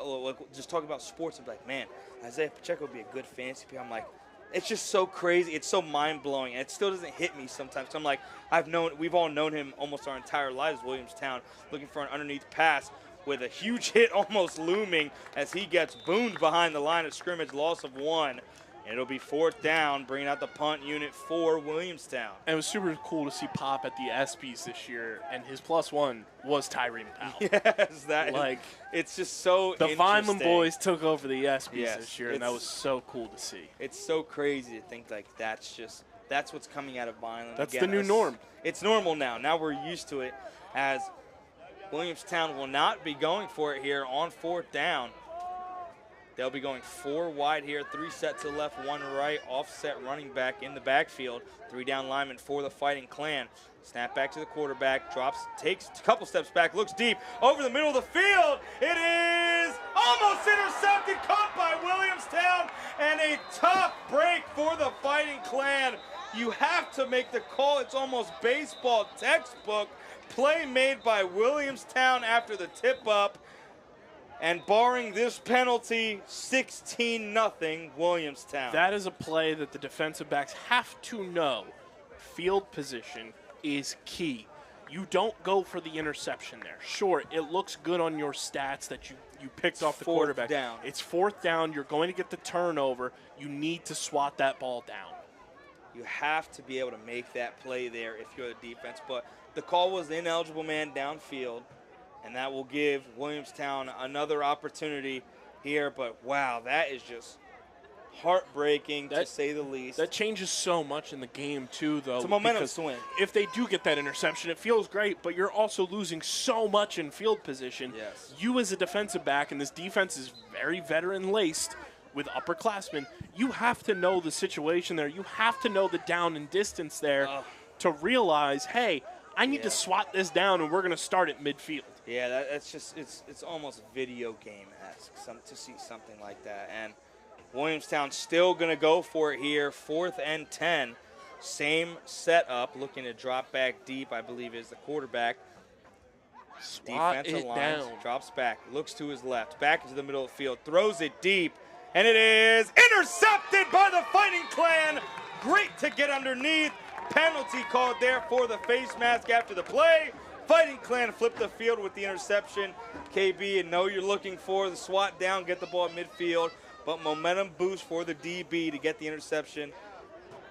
like, just talk about sports and be like, man, Isaiah Pacheco would be a good fantasy player. I'm like, it's just so crazy. It's so mind-blowing, and it still doesn't hit me sometimes. So I'm like, we've all known him almost our entire lives, Williamstown, looking for an underneath pass with a huge hit almost looming as he gets boomed behind the line of scrimmage, loss of 1. And it'll be 4th down, bringing out the punt unit for Williamstown. And it was super cool to see Pop at the ESPYs this year, and his +1 was Tyrene Powell. Yes, it's just so the Vineland boys took over the ESPYs this year, and that was so cool to see. It's so crazy to think, like, that's what's coming out of Vineland. That's the new norm. It's normal now. Now we're used to it, as Williamstown will not be going for it here on 4th down. They'll be going 4 wide here, 3 set to the left, 1 right, offset running back in the backfield. 3 down linemen for the Fighting Clan. Snap back to the quarterback, drops, takes a couple steps back, looks deep, over the middle of the field. It is almost intercepted, caught by Williamstown, and a tough break for the Fighting Clan. You have to make the call. It's almost baseball textbook. Play made by Williamstown after the tip-up. And barring this penalty, 16-0 Williamstown. That is a play that the defensive backs have to know. Field position is key. You don't go for the interception there. Sure, it looks good on your stats that you picked off the quarterback. Down. It's fourth down. You're going to get the turnover. You need to swat that ball down. You have to be able to make that play there if you're the defense. But the call was the ineligible man downfield, and that will give Williamstown another opportunity here. But, wow, that is just heartbreaking, to say the least. That changes so much in the game, too, though. It's a momentum swing. If they do get that interception, it feels great, but you're also losing so much in field position. Yes. You as a defensive back, and this defense is very veteran-laced with upperclassmen, you have to know the situation there. You have to know the down and distance there to realize, hey, I need to swat this down, and we're going to start at midfield. Yeah, that's just it's almost video game-esque to see something like that. And Williamstown still going to go for it here, 4th and 10. Same setup, looking to drop back deep, I believe is the quarterback. Swat Defensive it line down. drops back, looks to his left, back into the middle of the field, throws it deep, and it is intercepted by the Fighting Clan. Great to get underneath. Penalty called there for the face mask after the play. Fighting Clan flipped the field with the interception. KB, and know you're looking for the swat down, get the ball at midfield. But momentum boost for the DB to get the interception.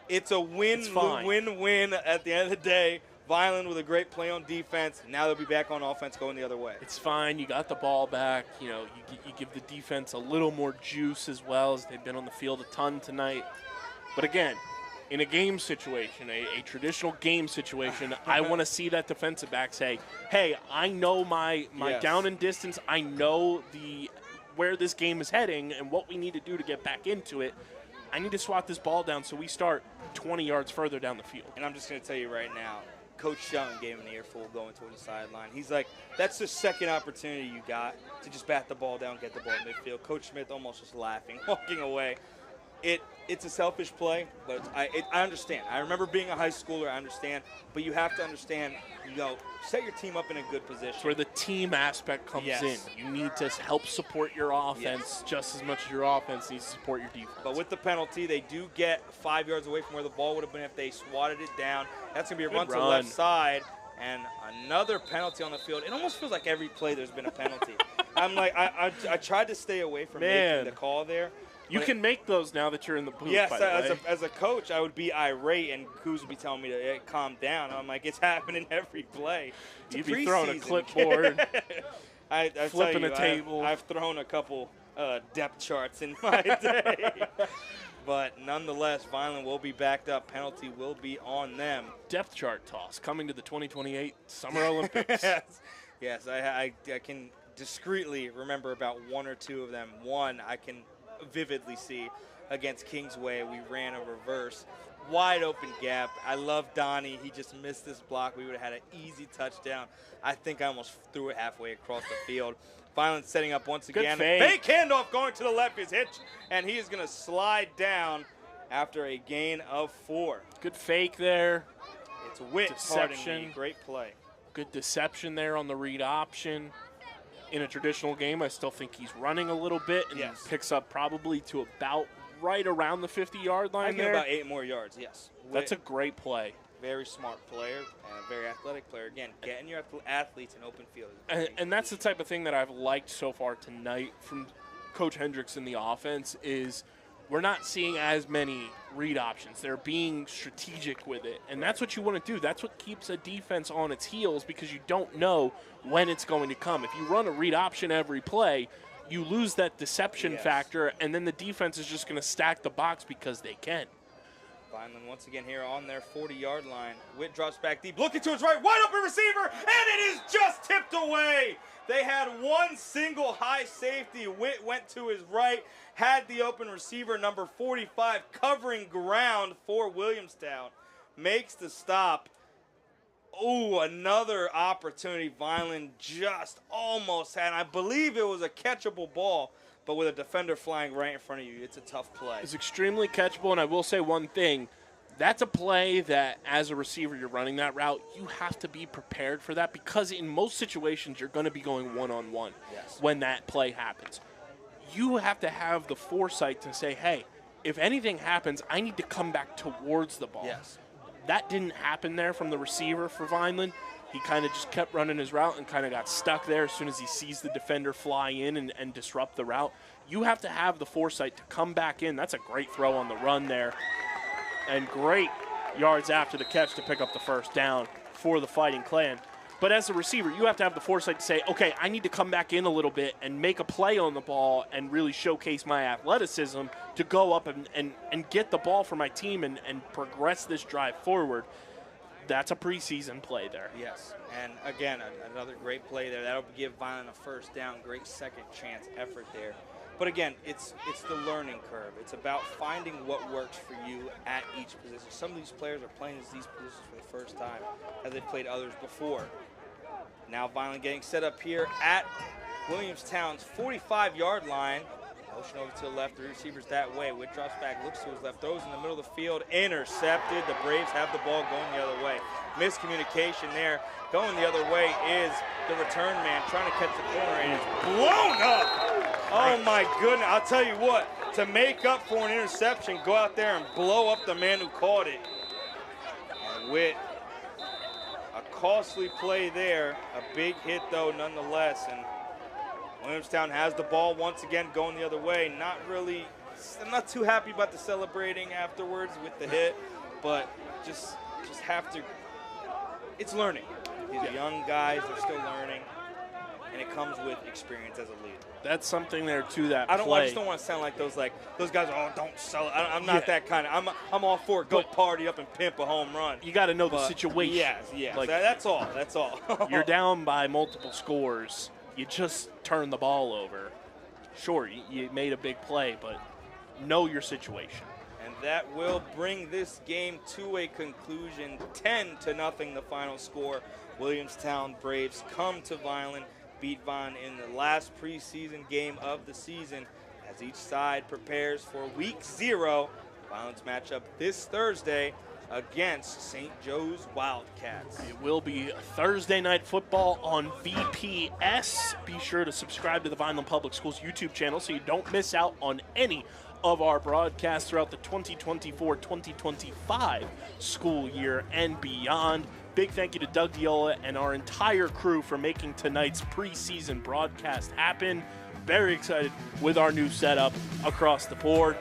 It's a win-win-win at the end of the day. Vineland with a great play on defense. Now they'll be back on offense going the other way. It's fine. You got the ball back. You know, you give the defense a little more juice as well, as they've been on the field a ton tonight. But again, in a game situation, a traditional game situation, I want to see that defensive back say, hey, I know my down and distance. I know where this game is heading and what we need to do to get back into it. I need to swat this ball down so we start 20 yards further down the field. And I'm just going to tell you right now, Coach Young gave him an earful going toward the sideline. He's like, that's the second opportunity you got to just bat the ball down, get the ball in midfield. Coach Smith almost just laughing, walking away. It's a selfish play, but I understand. I remember being a high schooler, I understand. But you have to understand, set your team up in a good position. It's where the team aspect comes in. You need to help support your offense just as much as your offense needs to support your defense. But with the penalty, they do get 5 yards away from where the ball would have been if they swatted it down. That's going to be a run to the left side. And another penalty on the field. It almost feels like every play there's been a penalty. I'm like, I tried to stay away from making the call there. You can make those now that you're in the booth. Yes, by the way. as a coach, I would be irate, and Coos would be telling me to calm down. I'm like, it's happening every play. You'd be throwing a clipboard, flipping a table. I've thrown a couple depth charts in my day. But nonetheless, Vineland will be backed up. Penalty will be on them. Depth chart toss coming to the 2028 Summer Olympics. Yes, I can discreetly remember about one or two of them. One I can vividly see against Kingsway. We ran a reverse, wide open gap. I love Donnie. He just missed this block. We would have had an easy touchdown. I think I almost threw it halfway across the field. Vineland setting up once again. Fake handoff going to the left is Hitch, and he is going to slide down after a gain of 4. Good fake there. It's Witt. Deception. Great play. Good deception there on the read option. In a traditional game, I still think he's running a little bit and picks up probably to about right around the 50-yard line there. About 8 more yards, yes. That's a great play. Very smart player and a very athletic player. Again, getting your athletes in open field. And that's the type of thing that I've liked so far tonight from Coach Hendricks in the offense is we're not seeing as many read options. They're being strategic with it, and that's what you want to do. That's what keeps a defense on its heels because you don't know when it's going to come. If you run a read option every play, you lose that deception factor, and then the defense is just going to stack the box because they can. Vineland once again here on their 40-yard line. Witt drops back deep, looking to his right, wide open receiver, and it is just tipped away. They had one single high safety. Witt went to his right, had the open receiver, number 45, covering ground for Williamstown. Makes the stop. Ooh, another opportunity Vineland just almost had. I believe it was a catchable ball, but with a defender flying right in front of you, it's a tough play. It's extremely catchable, and I will say one thing. That's a play that, as a receiver, you're running that route, you have to be prepared for that because in most situations you're going to be going one-on-one when that play happens. You have to have the foresight to say, hey, if anything happens, I need to come back towards the ball. Yes. That didn't happen there from the receiver for Vineland. He kind of just kept running his route and kind of got stuck there as soon as he sees the defender fly in and disrupt the route. You have to have the foresight to come back in. That's a great throw on the run there. And great yards after the catch to pick up the first down for the Fighting Clan. But as a receiver, you have to have the foresight to say, okay, I need to come back in a little bit and make a play on the ball and really showcase my athleticism to go up and get the ball for my team and progress this drive forward. That's a preseason play there. Yes, and again, another great play there. That'll give Vineland a first down. Great second chance effort there. But again, it's the learning curve. It's about finding what works for you at each position. Some of these players are playing these positions for the first time as they've played others before. Now Vineland getting set up here at Williamstown's 45-yard line. Motion over to the left, the receiver's that way. Witt drops back, looks to his left, throws in the middle of the field, intercepted. The Braves have the ball going the other way. Miscommunication there. Going the other way is the return man trying to catch the corner, and it's blown up. Oh my goodness, I'll tell you what, to make up for an interception, go out there and blow up the man who caught it. And Witt, a costly play there, a big hit though nonetheless, and Williamstown has the ball once again going the other way. I'm not too happy about the celebrating afterwards with the hit, but just have to, it's learning. These are young guys, they're still learning, and it comes with experience as a leader. That's something there to that play. I just don't want to sound like those guys are, oh, don't sell it. I'm not that kind of, I'm all for it. Go party up and pimp a home run. You got to know the situation. Yes. Like, that's all. You're down by multiple scores. You just turn the ball over. Sure, you made a big play, but know your situation. And that will bring this game to a conclusion. 10-0 the final score. Williamstown Braves come to Vineland, beat Vineland in the last preseason game of the season as each side prepares for Week 0. Vineland's matchup this Thursday against St. Joe's Wildcats. It will be Thursday night football on VPS. Be sure to subscribe to the Vineland Public Schools YouTube channel so you don't miss out on any of our broadcasts throughout the 2024-2025 school year and beyond. Big thank you to Doug Diola and our entire crew for making tonight's preseason broadcast happen. Very excited with our new setup across the board.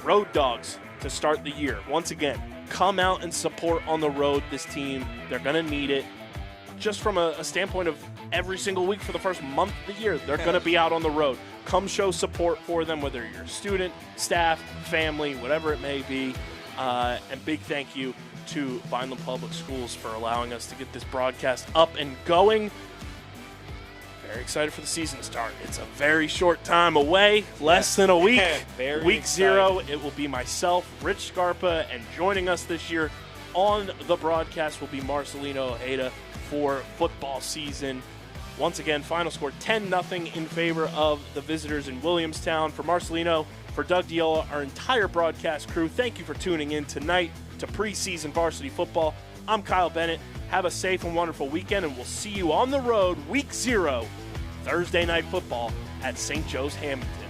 Road Dogs to start the year. Once again, come out and support on the road this team. They're going to need it. Just from a standpoint of every single week for the first month of the year, they're going to be out on the road. Come show support for them, whether you're a student, staff, family, whatever it may be. And big thank you to Vineland Public Schools for allowing us to get this broadcast up and going. Very excited for the season to start. It's a very short time away, less than a week. Week 0, it will be myself, Rich Scarpa, and joining us this year on the broadcast will be Marcelino Ojeda for football season. Once again, final score 10-0 in favor of the visitors in Williamstown. For Marcelino, for Doug Diola, our entire broadcast crew, thank you for tuning in tonight to preseason varsity football. I'm Kyle Bennett. Have a safe and wonderful weekend, and we'll see you on the road, Week 0, Thursday night football at St. Joe's Hamilton.